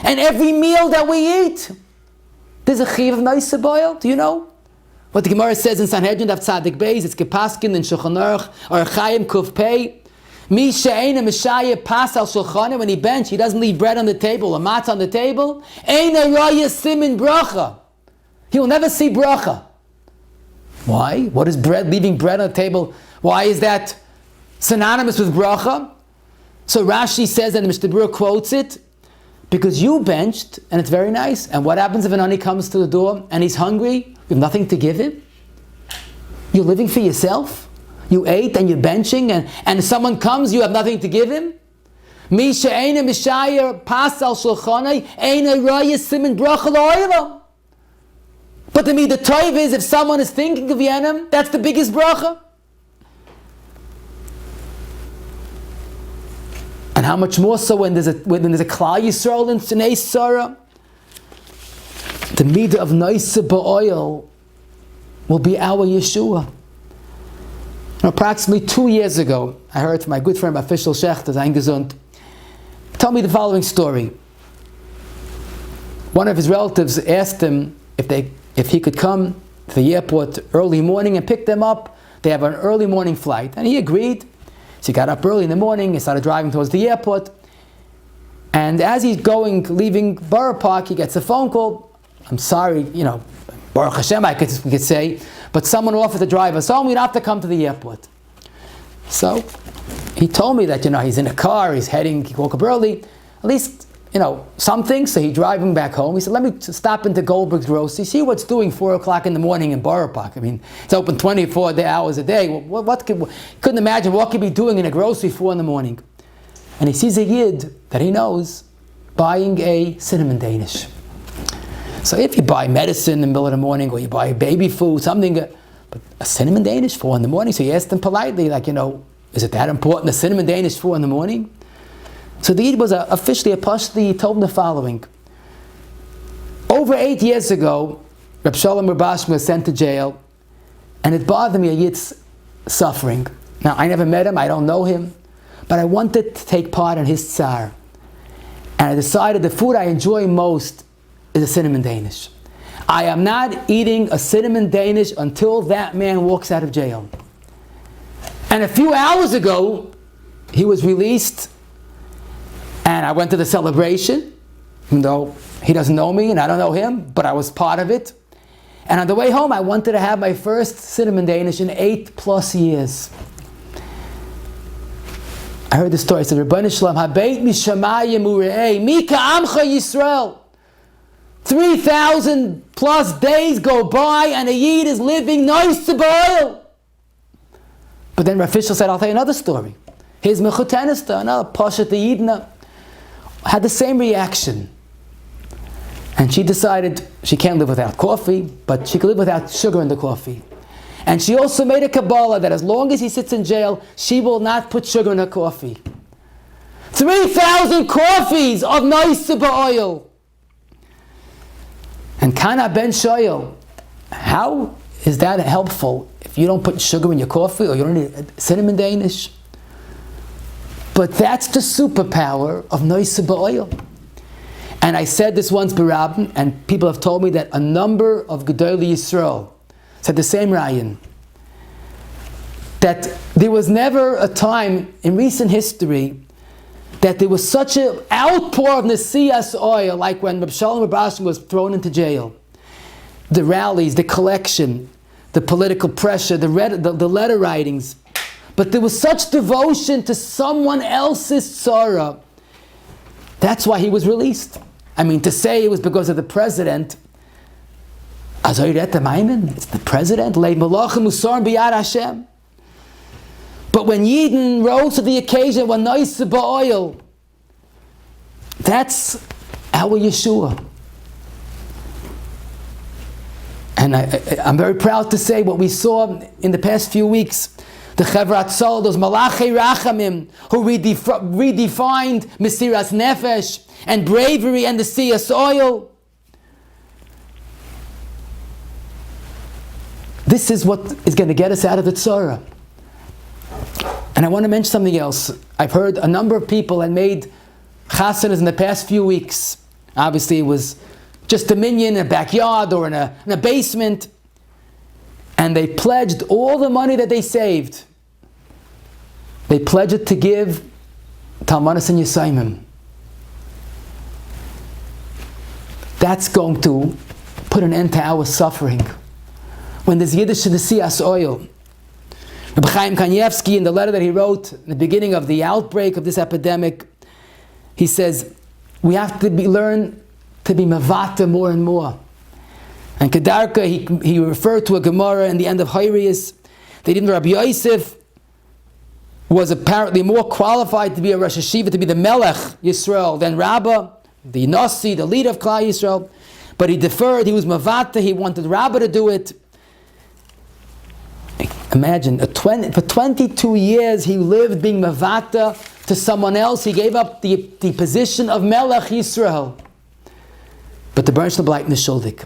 And every meal that we eat, there's a chiv of Noisa B'Oil. Do you know? What the Gemara says in Sanhedrin Daf Tzadik Beis, it's Kepaskin in Shulchan Aruch, or Chaim Kuf Pei. Mi she'ena mishaya pas al shulchana, when he bench, he doesn't leave bread on the table, or matzah on the table. Eina raya simin bracha. He will never see bracha. Why? What is bread? Leaving bread on the table, why is that synonymous with bracha? So Rashi says, and the Mishnah Berurah quotes it, because you benched, and it's very nice. And what happens if an ani comes to the door and he's hungry? You have nothing to give him? You're living for yourself? You ate and you're benching, and if someone comes, you have nothing to give him? Mi she'ena mishayir pas al shulchanai, eina raya simin bracha la'olam. But to me, the toiv is, if someone is thinking of Yenim, that's the biggest bracha. And how much more so when there's a Klal Yisrael in Sinei Sarah? The midah of Noisa B'Oil will be our Yeshua. Approximately 2 years ago, I heard from my good friend, official Shechter, Zayin Gesund, tell me the following story. One of his relatives asked him if he could come to the airport early morning and pick them up. They have an early morning flight. And he agreed. So he got up early in the morning, he started driving towards the airport. And as he's leaving Borough Park, he gets a phone call. I'm sorry, Baruch Hashem, we could say, but someone offered to drive us home, we'd have to come to the airport. So he told me that, he's in a car, he woke up early, at least, something, so he driving back home. He said, let me stop into Goldberg's Grocery, see what's doing 4 o'clock in the morning in Borough Park. It's open 24 hours a day. Couldn't imagine what could be doing in a grocery 4 in the morning. And he sees a Yid that he knows buying a cinnamon Danish. So if you buy medicine in the middle of the morning, or you buy baby food, something, but a cinnamon Danish 4 in the morning, so he asked him politely, is it that important, a cinnamon Danish 4 in the morning? So the Yid was officially a pashti. He told him the following. Over 8 years ago, Reb Shalom Rabash was sent to jail, and it bothered me a Yid's suffering. Now, I never met him, I don't know him, but I wanted to take part in his tsar. And I decided the food I enjoy most is a cinnamon Danish. I am not eating a cinnamon Danish until that man walks out of jail. And a few hours ago, he was released, and I went to the celebration, even though he doesn't know me and I don't know him, but I was part of it. And on the way home, I wanted to have my first cinnamon Danish in 8+ years. I heard the story. It said, Rebbeinu Shalom, Habeit mishamayim ure'ei, Mika Amcha Yisrael. 3,000 plus days go by and a Yid is living nice to boil. But then Rav Fischel said, I'll tell you another story. His Mechutenista, another Pashat Yidna, had the same reaction. And she decided she can't live without coffee, but she could live without sugar in the coffee. And she also made a Kabbalah that as long as he sits in jail, she will not put sugar in her coffee. 3,000 coffees of nice oil. And Kana ben Shoyel, how is that helpful if you don't put sugar in your coffee or you don't need cinnamon Danish? But that's the superpower of nice oil. And I said this once, Barabin, and people have told me that a number of Gedolei Yisrael said the same Ryan, that there was never a time in recent history that there was such an outpour of Nesias oil, like when Reb Shalom Rabashim was thrown into jail. The rallies, the collection, the political pressure, the letter writings. But there was such devotion to someone else's tzara. That's why he was released. I mean, to say it was because of the president, it's the president, but when Yidden rose to the occasion, when nice oil, that's our Yeshua. And I'm very proud to say what we saw in the past few weeks. The Chevrat Sol, those Malachei Rachamim, who redefined Mesiras Nefesh and bravery and the Siyas oil. This is what is going to get us out of the tzara. And I want to mention something else. I've heard a number of people and made chasanas in the past few weeks. Obviously it was just a minyan in a backyard or in a basement. And they pledged all the money that they saved. They pledged it to give Talmanas and Yisayimim. That's going to put an end to our suffering. When there's Yiddish Nesias oil. Rabbi Chaim Kanievsky, in the letter that he wrote in the beginning of the outbreak of this epidemic, he says, we have to learn to be mavata more and more. And Kedarka, he referred to a Gemara in the end of Hayriyas, that even Rabbi Yosef was apparently more qualified to be a Rosh Hashiva, to be the Melech Yisrael, than Rabbah, the Nasi, the leader of Klal Yisrael. But he deferred, he was mavata, he wanted Rabbah to do it. Imagine, for 22 years he lived being mavata to someone else. He gave up the position of Melech Yisrael. But the Bereshit Bleit Nishuldik.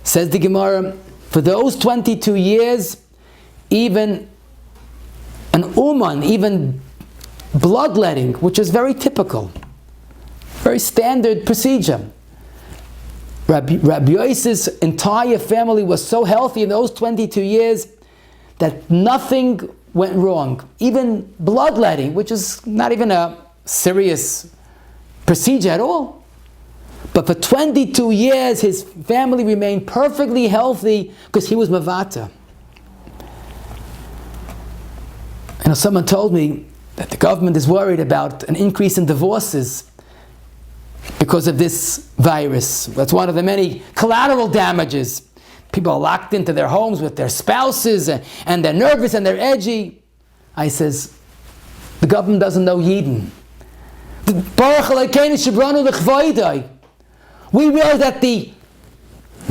Says the Gemara, for those 22 years, even an uman, even bloodletting, which is very typical, very standard procedure. Rabbi Yosef's entire family was so healthy in those 22 years that nothing went wrong. Even bloodletting, which is not even a serious procedure at all. But for 22 years, his family remained perfectly healthy because he was mavata. Someone told me that the government is worried about an increase in divorces because of this virus. That's one of the many collateral damages. People are locked into their homes with their spouses and they're nervous and they're edgy. I says, the government doesn't know Yidden. We realize that the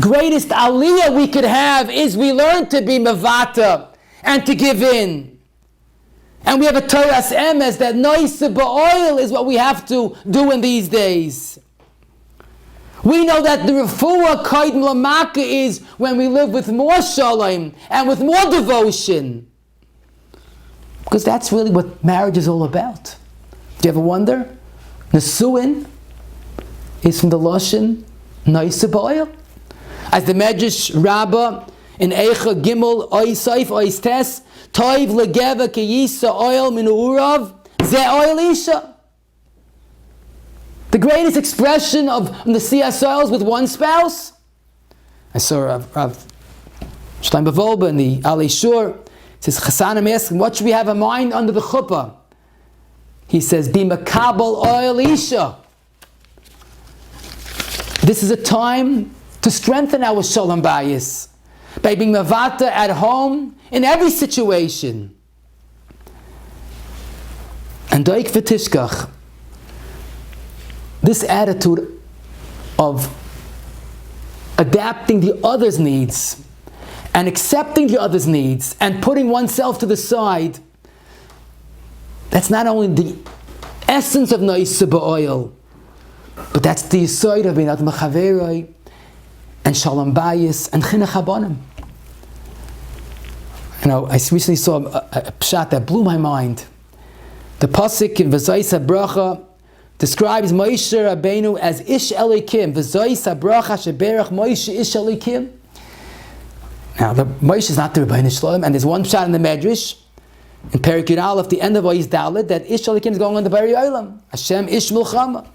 greatest aliyah we could have is we learn to be mavata and to give in. And we have a Torah's emes that noise ba'oil is what we have to do in these days. We know that the refuah kaidm lamaka is when we live with more shalom and with more devotion. Because that's really what marriage is all about. Do you ever wonder? Nesuin is from the Lashon noise ba'oil. As the Medrash Rabbah in Eicha Gimel Oy Soif Oy Tes Toiv Legeva Kiyisa Oil Minu Urav Ze Oil Isha. The greatest expression of the Siyas oils with one spouse. I saw Rav Shloim Bavolba in the Ali Shur. It says Chasanim asking, what should we have in mind under the chuppah? He says, Be makabel oil isha. This is a time to strengthen our shalom bayis by being mavata at home in every situation. And doik v'tishkach, this attitude of adapting the other's needs and accepting the other's needs and putting oneself to the side, that's not only the essence of Naisa Ba'oil, but that's the side of Binat Mechaveroi and Shalom Bayis and Chinuch Habanim. I recently saw a pshat that blew my mind. The pasuk in V'zayis HaBracha describes Moshe Rabbeinu as Ish Elikim. V'zayis HaBracha sheberach Moshe Ish Elikim. Now, Moshe is not the Rebbeinu Shalom, and there's one pshat in the Medrash in Perik Yud Aleph, the end of Oyis Dalet, that Ish Elikim is going on the Bari Olam. Hashem Ish Milchama.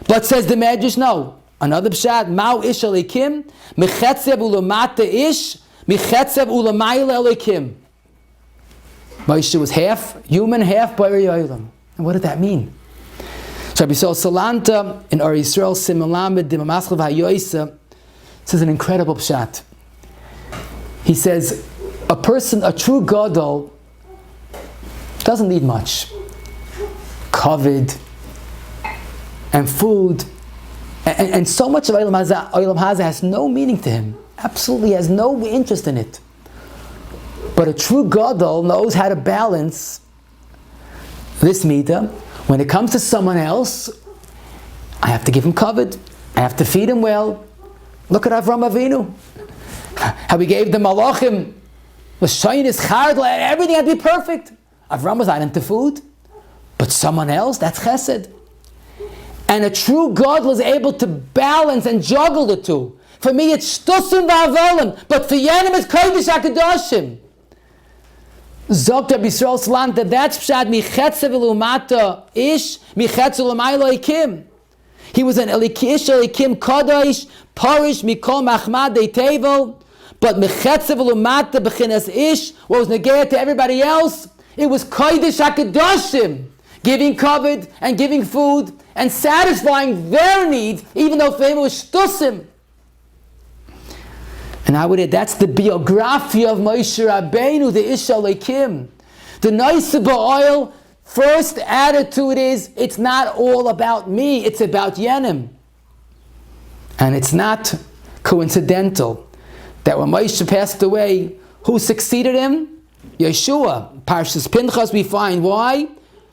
But says the Medrash, no. Another pshat, Mao Ish Elikim, Mechetzev Ulamata Ish, Mechetzev Ulamayla Elikim. Moshe was half human, half Bari Olam. And what did that mean? So Rabbi Yisrael Salanta in Or Yisrael Simulamed Dimamaschel V'Hayoysa says an incredible pshat. He says, a true gadol doesn't need much. Kavod and food, and so much of Olam Hazeh has no meaning to him. Absolutely has no interest in it. But a true gadol knows how to balance this midah. When it comes to someone else, I have to give him kavod. I have to feed him well. Look at Avram Avinu. How he gave the malachim was shaynis chard, everything had to be perfect. Avram was not into food, but someone else, that's chesed. And a true God was able to balance and juggle the two. For me, it's shtusim v'avolim, but for Yenim, it's kodesh hakadoshim. Zogt Rabbi Yisrael Salant, that's pshat michetzev l'umata ish, michetzev l'maylo ikim. He was an elikish elikim kodesh, parish mikol machmad tevel. But mechetzev l'umata b'chinas ish, what was negayah to everybody else, it was kodesh hakadoshim, giving kavod and giving food and satisfying their needs, even though for him it was shtusim. And I would add, that's the biography of Moshe Rabbeinu, the Ish Elikim. The Naisa Ba'oil, first attitude is, it's not all about me, it's about Yenim. And it's not coincidental that when Moshe passed away, who succeeded him? Yeshua. Parshas Pinchas we find why?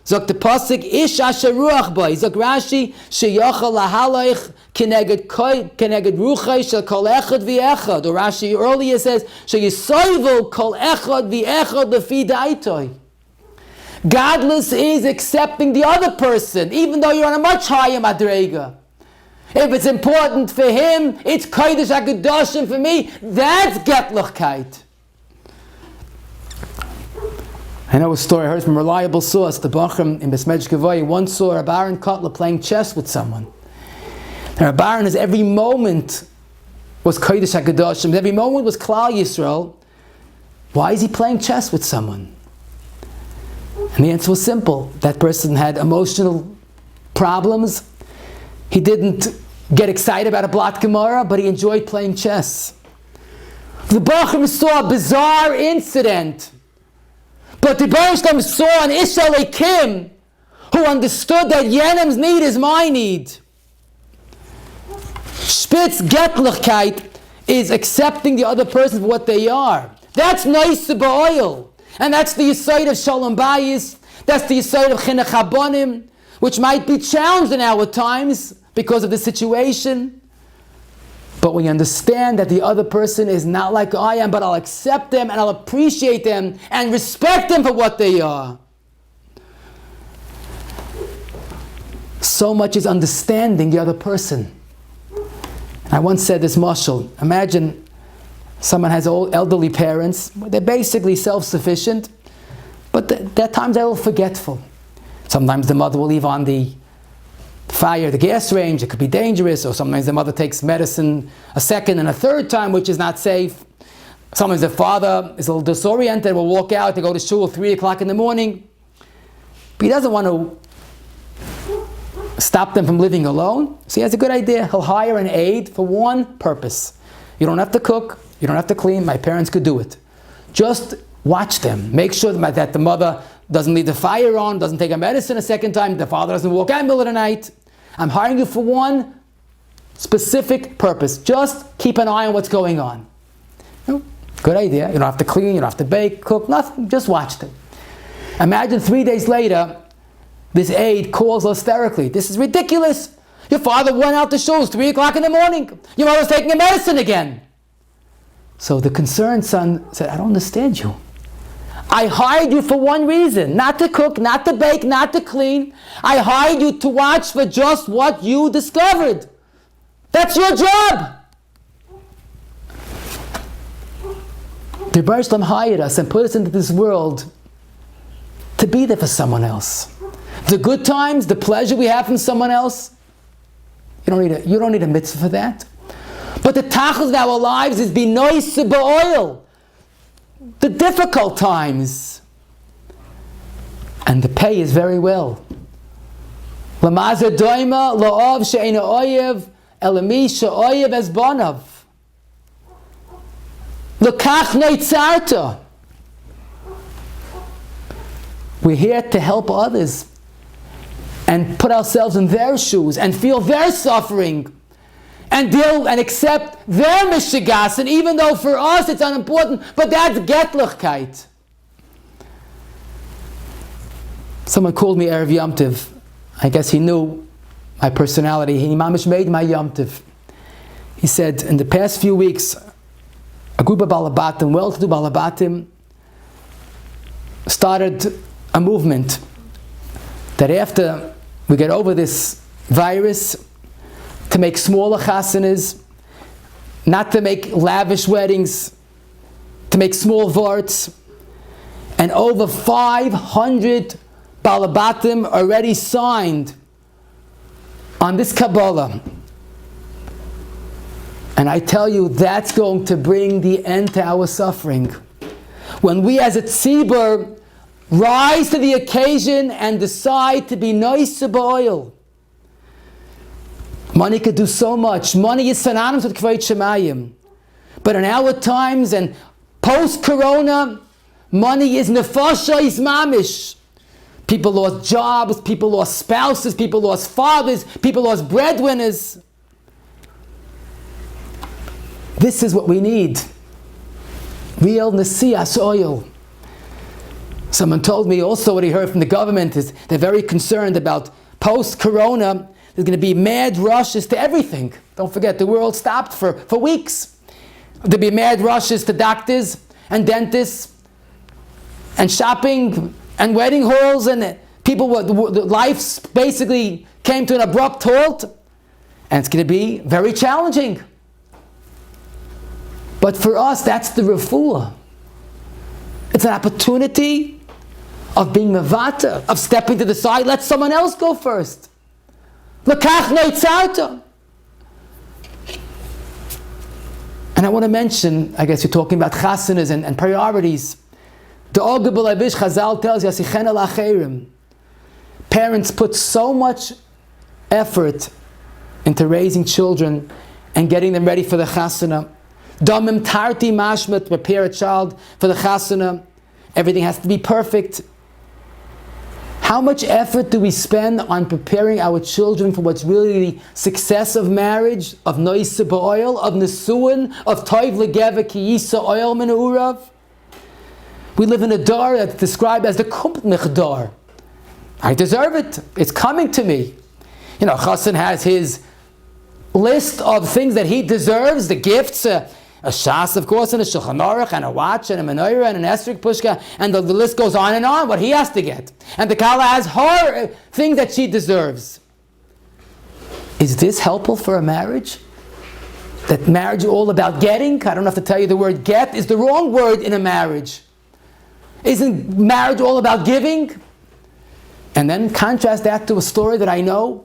Zok the pasuk ish asher ruach ba. Zok Rashi sheyachal lahaloich keneged ruchay shel kol echad v'echad. Or Rashi earlier says sheyisoivel kol echad v'echad lefi da'itoi. Godless is accepting the other person, even though you're on a much higher madrega. If it's important for him, it's kodesh hakadoshim for me. That's getlichkeit. I know a story I heard from a reliable source. The Bachram in Besmedj Gavoy once saw a Baron Kotler playing chess with someone. And a Baron, his every moment was Kodesh HaKadoshim. Every moment was Klal Yisrael. Why is he playing chess with someone? And the answer was simple. That person had emotional problems. He didn't get excited about a Blat Gemara, but he enjoyed playing chess. The Bachram saw a bizarre incident. But the Baruch Shalom saw an Ish Elikim who understood that Yenim's need is my need. Spitz Getlichkeit is accepting the other person for what they are. That's Naisa Ba'oil. And that's the Yisayid of Shalom Bayis. That's the Yisayid of Chinuch Habanim, which might be challenged in our times because of the situation. But when you understand that the other person is not like I am, but I'll accept them and I'll appreciate them and respect them for what they are. So much is understanding the other person. I once said this mashal. Imagine Someone has old elderly parents. They're basically self-sufficient, but there are times they're a little forgetful. Sometimes the mother will leave on the fire, the gas range. It could be dangerous. Or sometimes the mother takes medicine a second and a third time, which is not safe. Sometimes the father is a little disoriented, will walk out to go to shul at 3 o'clock in the morning. But he doesn't want to stop them from living alone. So he has a good idea. He'll hire an aide for one purpose. You don't have to cook. You don't have to clean. My parents could do it. Just watch them. Make sure that the mother doesn't leave the fire on, doesn't take a medicine a second time, the father doesn't walk out in the middle of the night. I'm hiring you for one specific purpose. Just keep an eye on what's going on. Good idea. You don't have to clean, you don't have to bake, cook, nothing. Just watch them. Imagine 3 days later, this aide calls hysterically. This is ridiculous. Your father went out to shul. It's 3 o'clock in the morning. Your mother's taking a medicine again. So the concerned son said, I don't understand you. I hired you for one reason. Not to cook, not to bake, not to clean. I hired you to watch for just what you discovered. That's your job. The Rebbe Shalom hired us and put us into this world to be there for someone else. The good times, the pleasure we have from someone else, you don't need a mitzvah for that. But the tachlis of our lives is be nois ba'oil. The difficult times. And the pay is very well. L'mazer doima la'ov she'ena oyev elami she'oyev es bonav. L'kach neitzarta. We're here to help others and put ourselves in their shoes and feel their suffering and deal and accept their mishigas, and even though for us it's unimportant, but that's getlichkeit. Someone called me Erev Yom Tov. I guess he knew my personality. He mamish made my Yom Tov. He said, in the past few weeks, a group of balabatim, well-to-do balabatim, started a movement that after we get over this virus, to make smaller chasanas, not to make lavish weddings, to make small varts, and over 500 balabatim already signed on this Kabbalah. And I tell you, that's going to bring the end to our suffering. When we as a tzibur rise to the occasion and decide to be nois ba'oil. Money could do so much. Money is synonymous with Kvayt Shemayim. But in our times and post-corona, money is nefasha, is mamish. People lost jobs, people lost spouses, people lost fathers, people lost breadwinners. This is what we need. Real nesias oil. Someone told me also what he heard from the government is they're very concerned about post-corona. There's going to be mad rushes to everything. Don't forget, the world stopped for weeks. There'll be mad rushes to doctors and dentists and shopping and wedding halls, and people, life basically came to an abrupt halt, and it's going to be very challenging. But for us, that's the refuah. It's an opportunity of being mevata, of stepping to the side. Let someone else go first. L'kach neitzarta. And I want to mention, I guess you're talking about chasanas and priorities. The Ogah B'Leivish Chazal tells you, Asichen al acherim. Parents put so much effort into raising children and getting them ready for the chasana. Damim tarti mashmat, prepare a child for the chasana. Everything has to be perfect. How much effort do we spend on preparing our children for what's really the success of marriage, of nois ba'oil, of nesuin, of toiv legeva ki yisa oil min urav? We live in a dar that's described as the kumpnich dar. I deserve it. It's coming to me. You know, Chassan has his list of things that he deserves, the gifts, a shas, of course, and a shulchan aruch, and a watch, and a menorah, and an esrog pushka, and the list goes on, what he has to get. And the kala has her things that she deserves. Is this helpful for a marriage? that marriage is all about getting. I don't have to tell you the word get is the wrong word in a marriage. Isn't marriage all about giving? And then contrast that to a story that I know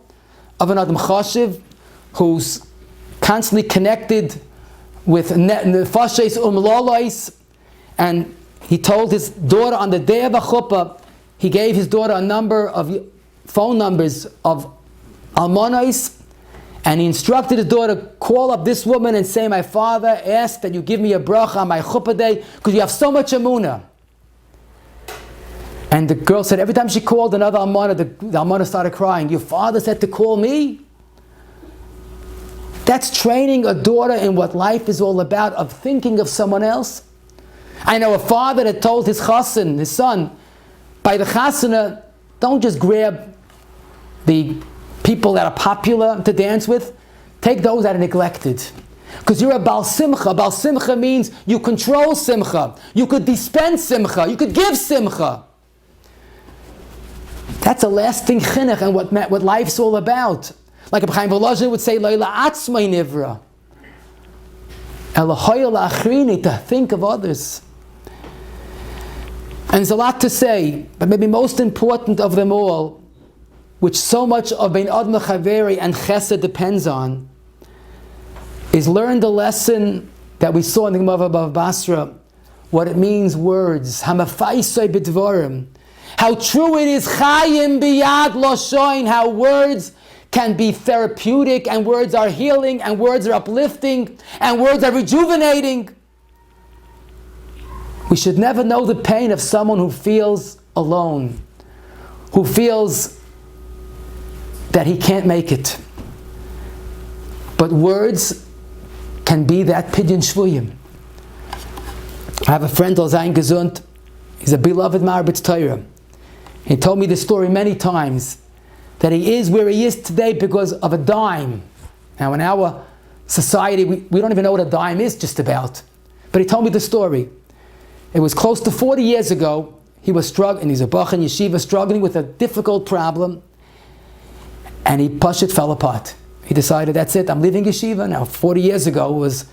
of an Adam Chashiv who's constantly connected with nefashes umlolais, and he told his daughter on the day of a chuppah, he gave his daughter a number of phone numbers of almonais, and he instructed his daughter, call up this woman and say, my father asked that you give me a bracha on my chuppah day because you have so much emunah. And the girl said every time she called another almana, the almana started crying. Your father said to call me? That's training a daughter in what life is all about, of thinking of someone else. I know a father that told his chassan, his son, by the chasana, don't just grab the people that are popular to dance with, take those that are neglected. Because you're a Baal Simcha. Baal Simcha means you control Simcha. You could dispense Simcha. You could give Simcha. That's a lasting chinuch and what life's all about. Like Rabbi Chaim Volozhin would say, Leila atzmai nivra. Elohoya la'achrini, to think of others. And there's a lot to say, but maybe most important of them all, which so much of Bein Adam Chaveri and Chesed depends on, is learn the lesson that we saw in the Gemara of Bava Basra, what it means, words. Hamafaisai b'dvarim. How true it is, Chayim biyad loshoin, how words can be therapeutic, and words are healing, and words are uplifting, and words are rejuvenating. We should never know the pain of someone who feels alone, who feels that he can't make it. But words can be that pidyon shvuyim. I have a friend, Zayin Gesund. He's a beloved Marbitz Torah. He told me this story many times, that he is where he is today because of a dime. Now in our society, we don't even know what a dime is just about. But he told me the story. It was close to 40 years ago. He was struggling, and he's a bach in yeshiva, struggling with a difficult problem. And he fell apart. He decided, that's it, I'm leaving yeshiva. Now 40 years ago, it was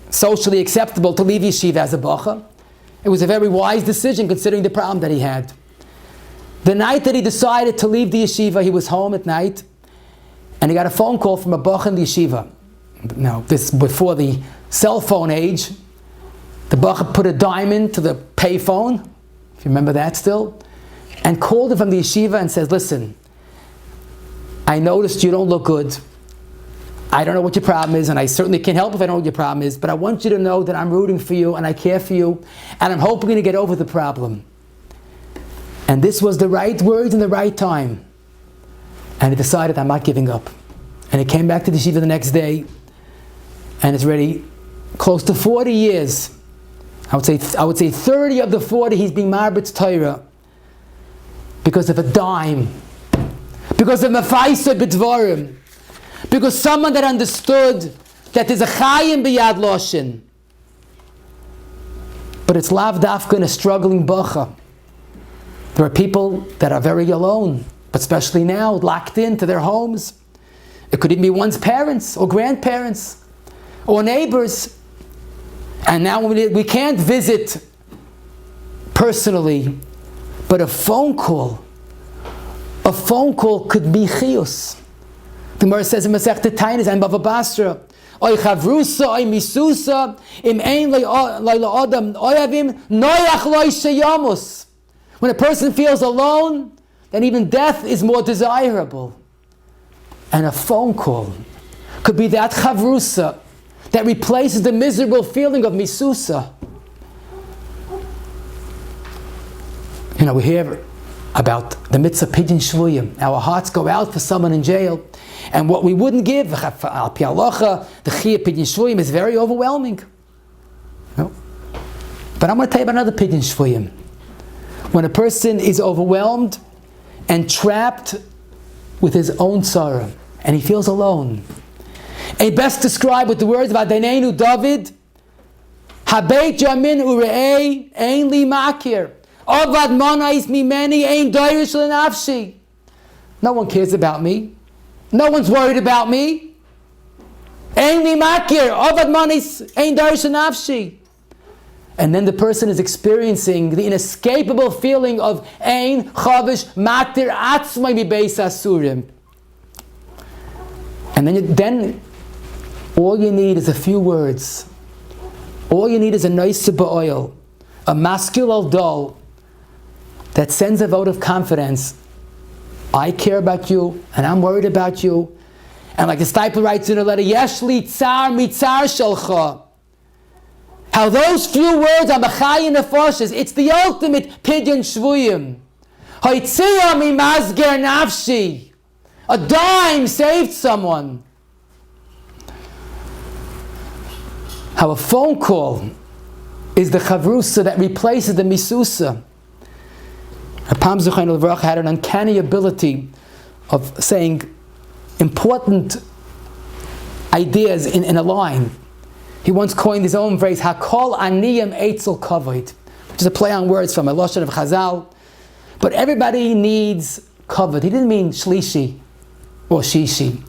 socially acceptable to leave yeshiva as a bacha. It was a very wise decision considering the problem that he had. The night that he decided to leave the yeshiva, he was home at night, and he got a phone call from a bach in the yeshiva. Now, this before the cell phone age. The bach put a diamond to the pay phone, if you remember that still, and called him from the yeshiva and says, listen, I noticed you don't look good. I don't know what your problem is, and I certainly can't help if I know what your problem is, but I want you to know that I'm rooting for you, and I care for you, and I'm hoping to get over the problem. And this was the right words in the right time. And he decided, I'm not giving up. And he came back to the yeshiva the next day, and it's already close to 40 years. I would say 30 of the 40 he's being Marbitz Torah because of a dime, because of Mefaisa B'dvarim, because someone that understood that there's a Chayim b'yad loshin. But it's lav dafka in a struggling bacha. There are people that are very alone, but especially now, locked into their homes. It could even be one's parents or grandparents or neighbors. And now we can't visit personally, but a phone call could be chiyus. The Gemara says in Masechet Tainis and Bava Basra, oy chavrusa, oy misusa, im ein leila adam oyavim, noyach loy sheyamus. When a person feels alone, then even death is more desirable. And a phone call could be that chavrusa that replaces the miserable feeling of misusa. You know, we hear about the mitzvah pidyon shvuyim. Our hearts go out for someone in jail, and what we wouldn't give, al pi halacha, the chiyah pidyon shvuyim is very overwhelming. No? But I'm going to tell you about another pidyon shvuyim. When a person is overwhelmed and trapped with his own sorrow, and he feels alone. And best described with the words of Adonenu David, Habeit Yamin Ure'ei Ein Li Makir Ovad Monais Mimeni Ein Doirish L'Nafshi. No one cares about me. No one's worried about me. Ein li makir, ovad manis, ein darshan nafshi. And then the person is experiencing the inescapable feeling of ein chavish matir atzmai mibeis asurim. And then all you need is a few words. All you need is a nice oil, a masculine doll that sends a vote of confidence. I care about you, and I'm worried about you. And like the disciple writes in a letter, Yesh li tsar mitzar shalcha. How those few words are machai nefoshes. It's the ultimate pidyon shvuyim. Hoitziyah mi mazger nafshi. A dime saved someone. How a phone call is the chavrusa that replaces the misusa. Apam Zuchayin Levrach had an uncanny ability of saying important ideas in a line. He once coined his own phrase, Hakol aniyim eitzel kavod, which is a play on words from a lashon of Chazal. But everybody needs kavod. He didn't mean shlishi or shishi.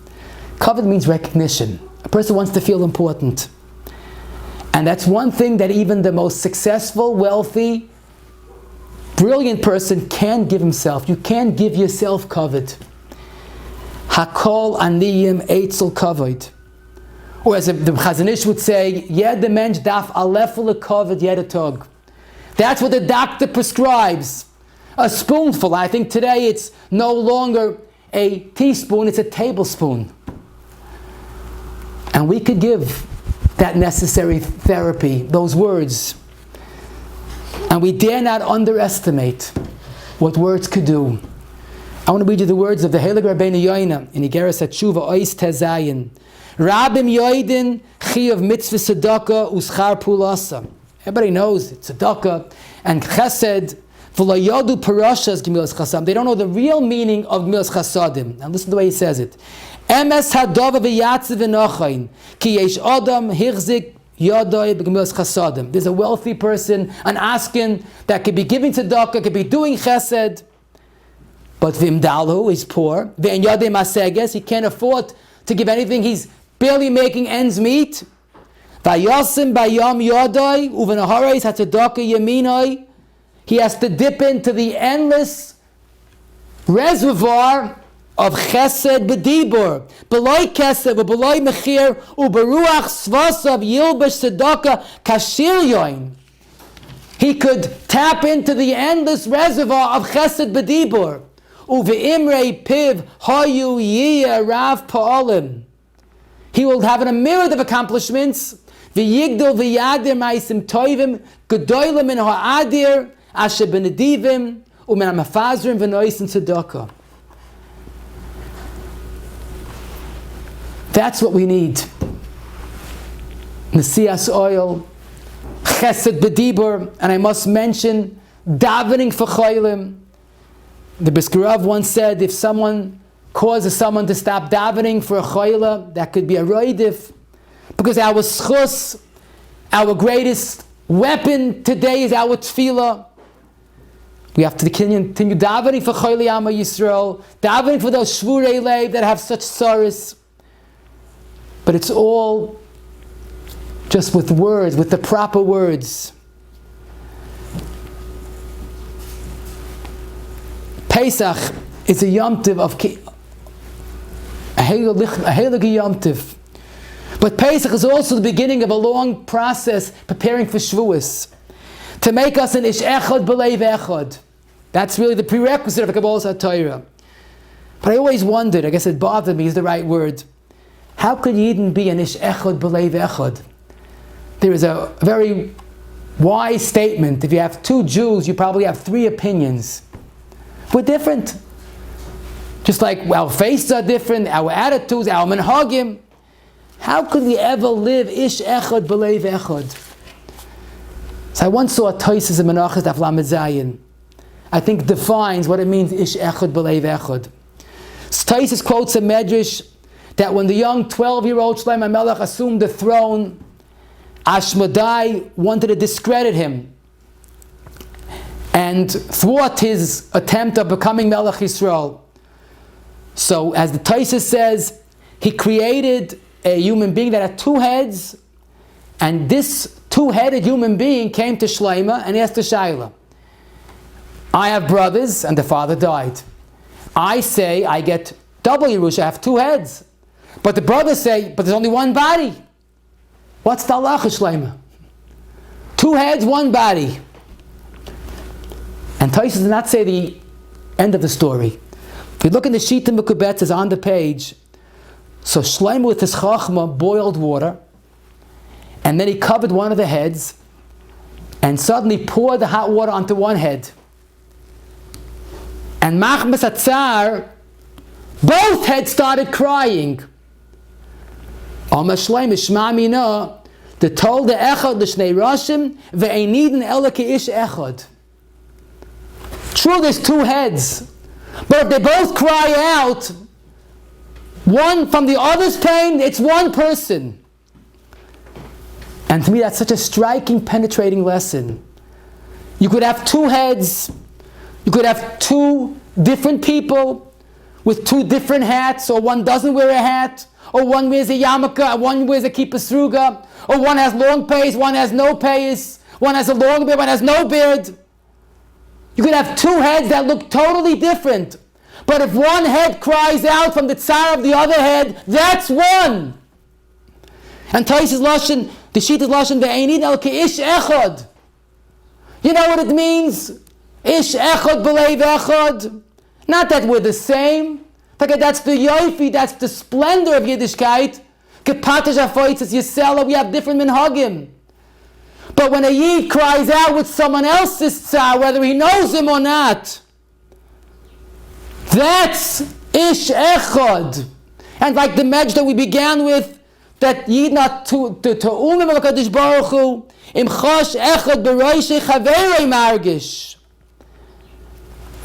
Kavod means recognition. A person wants to feel important. And that's one thing that even the most successful, wealthy, brilliant person can give himself. You can't give yourself kavod. Hakol aniyim eitzel kavod. Or as the Chazon Ish would say, Yed mensch daf alefel kavod yed tog. That's what the doctor prescribes. A spoonful. I think today it's no longer a teaspoon, it's a tablespoon. And we could give that necessary therapy, those words. And we dare not underestimate what words could do. I want to read you the words of the Heilig Rabbeinu Yoina in Igeres HaTshuva Ois Tezayin. Rabim Yoidin Chiyav Mitzvah Tzedakah Uschar Pulasa. Everybody knows it's tzedakah and chesed. V'lo yodu parashas gemilas chasadim. They don't know the real meaning of gemilas chasadim. Now listen to the way he says it. Emes hadova v'yatziv v'nochayin ki yesh adam hichzik yodoi b'gemilas chasadim. There's a wealthy person, an askin that could be giving tzedakah, could be doing chesed, but v'imdalu is poor. V'en yodei maseges, he can't afford to give anything. He's barely making ends meet. Vayosim bayom yodoi uvenahareis hatzedakah yaminoi. He has to dip into the endless reservoir of chesed b'dibur, b'loi kesed, b'loi mechir, u'beruach svasav yilbesh tzedakah kashir yoin. He could tap into the endless reservoir of chesed b'dibur. Uve'imrei piv hayu yiyah rav pa'olim. He will have a myriad of accomplishments. V'yigdol v'yadir ma'isim toivim, gedoylim min ha'adir, asher benedivim, u'men ha'mafazrim v'noisim tzedakah. That's what we need. Nesias oil, chesed b'dibur, and I must mention davening for cholim. The Brisker Rav once said, if someone causes someone to stop davening for a choila, that could be a roidif, because our schus, our greatest weapon today is our tefillah. We have to continue davening for choili Amma Yisrael, davening for those shvurei lev that have such sorrows. But it's all just with words, with the proper words. Pesach is a Yom Tov of a heilige Yom Tov. But Pesach is also the beginning of a long process preparing for Shavuos, to make us an ish echad b'leiv echad. That's really the prerequisite of a Kabbalah HaTorah. But I always wondered, I guess it bothered me is the right word, how could Yidden be an ish echad b'leiv echad? There is a very wise statement. If you have two Jews, you probably have three opinions. We're different. Just like our faces are different, our attitudes, our manhagim. How could we ever live ish echad b'leiv echad? So I once saw a Tosis in Menachos Daf Lamed Zayin. I think defines what it means ish echad b'leiv echad. Tosis quotes a medrash that when the young 12-year-old Shlomo HaMelech assumed the throne, Ashmedai wanted to discredit him and thwart his attempt of becoming Melech Yisrael. So, as the Tosis says, he created a human being that had two heads, and this two-headed human being came to Shlomo and asked the Shaila, I have brothers and the father died. I say I get double Yerusha, I have two heads. But the brothers say, but there's only one body. What's the halacha, Shlomo? Two heads, one body. And Tosfos does not say the end of the story. If you look in the Shita Mekubetz, is on the page. So Shlomo with his chachma boiled water, and then he covered one of the heads, and suddenly poured the hot water onto one head. And Machmas Atzar, both heads started crying. Amar Shlomo Shma Mina, the told the echad l'shnei rashim ve'einiden ela ke'ish echad. True, there's two heads, but if they both cry out, one from the other's pain, it's one person. And to me, that's such a striking, penetrating lesson. You could have two heads, you could have two different people with two different hats, or one doesn't wear a hat, or one wears a yarmulke, one wears a kippah sruga, or one has long payas, one has no payas, one has a long beard, one has no beard. You could have two heads that look totally different. But if one head cries out from the tsar of the other head, that's one. And Tosfos Lashon, the sheet is Lashon, ve'einid el ke'ish echad. You know what it means? Ish echad b'leiv echad. Not that we're the same. That's the yofi, that's the splendor of Yiddishkeit. Kepatash afoitzes Yisela, we have different minhagim. But when a Yid cries out with someone else's tsar, whether he knows him or not, that's ish echad. And like the medj that we began with, that Yid not to umim HaKadosh Baruch Hu, im chosh echad b'roishei chaverei margish.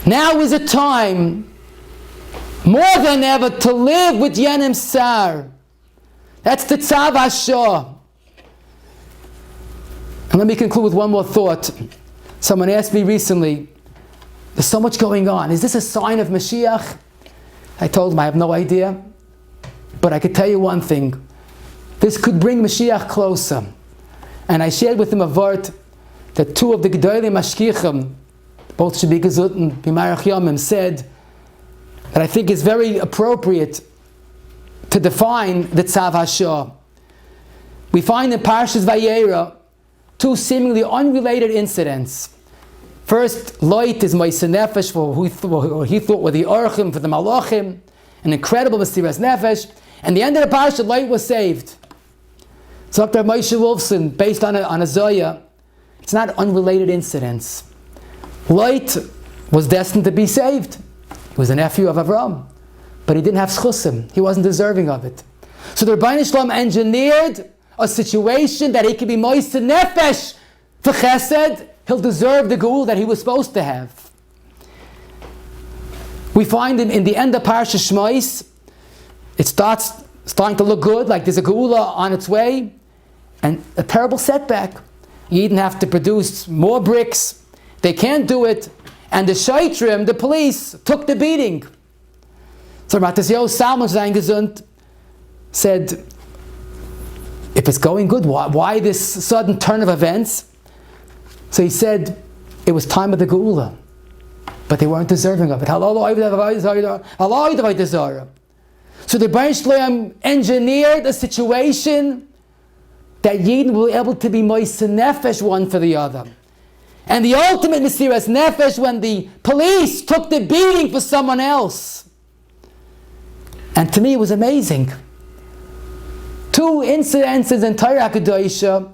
Now is a time, more than ever, to live with Yenim Tsar. That's the Tzav HaShah. And let me conclude with one more thought. Someone asked me recently, there's so much going on. Is this a sign of Mashiach? I told him I have no idea. But I could tell you one thing. This could bring Mashiach closer. And I shared with him a vart that two of the Gedolei Mashkichim, both Shabi Gezut and B'Marach Yomim, said that I think is very appropriate to define the Tzav HaShah. We find in Parshas Vayera two seemingly unrelated incidents. First, Lot is Moiseh Nefesh, for who he thought were the Orchim, for the Malachim, an incredible Mesiras Nefesh. And the end of the Parsha, Lot was saved. So Dr. Moshe Wolfson, based on a Zoya, it's not unrelated incidents. Lot was destined to be saved. He was a nephew of Avram, but he didn't have schusim. He wasn't deserving of it. So the Rebbeinu Shalom engineered a situation that he could be Moiseh Nefesh for Chesed. He'll deserve the Geul that he was supposed to have. We find in the end of Parsha Shmois, it starting to look good, like there's a Geula on its way, and a terrible setback. You even have to produce more bricks. They can't do it. And the Shaitrim, the police, took the beating. So Matisyahu Salmon Zayin Gesund said, if it's going good, why this sudden turn of events? So he said, it was time of the Geula, but they weren't deserving of it. So the Rebbeinu Shalom engineered a situation that Yidden will be able to be Moiseh Nefesh one for the other. And the ultimate Mesiras Nefesh when the police took the beating for someone else. And to me it was amazing. Two incidences in Torah HaKadoshah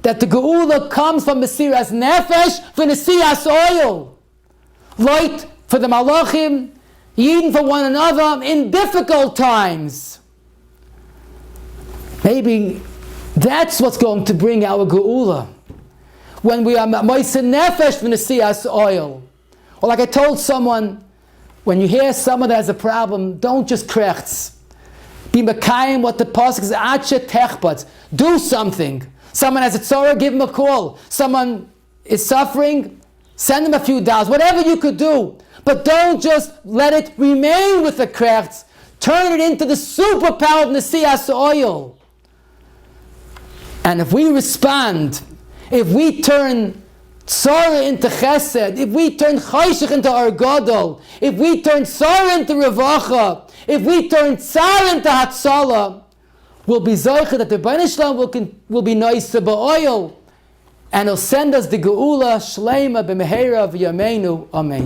that the Geula comes from Mesiras Nefesh for Nesias Oil. Light for the Malachim, Yidden for one another in difficult times. Maybe that's what's going to bring our Geula. When we are Moiseh Nefesh for Nesias Oil. Or like I told someone, when you hear someone that has a problem, don't just krechts. Be mekayim what the pasuk is, ache techbat. Do something. Someone has a tzorah, give him a call. Someone is suffering, send him a few dollars. Whatever you could do. But don't just let it remain with the krechts. turn it into the superpower of Nesias oil. And if we respond, if we turn Tzara into Chesed, if we turn Chayshich into Argadol, if we turn Tzara into Revacha, if we turn Tzara into Hatzalah, we'll be Zoicha that the Rebbeinu Shalom will be nice to oil, and he'll send us the Geula Shleima b'Meheira v'Yameinu. Amen.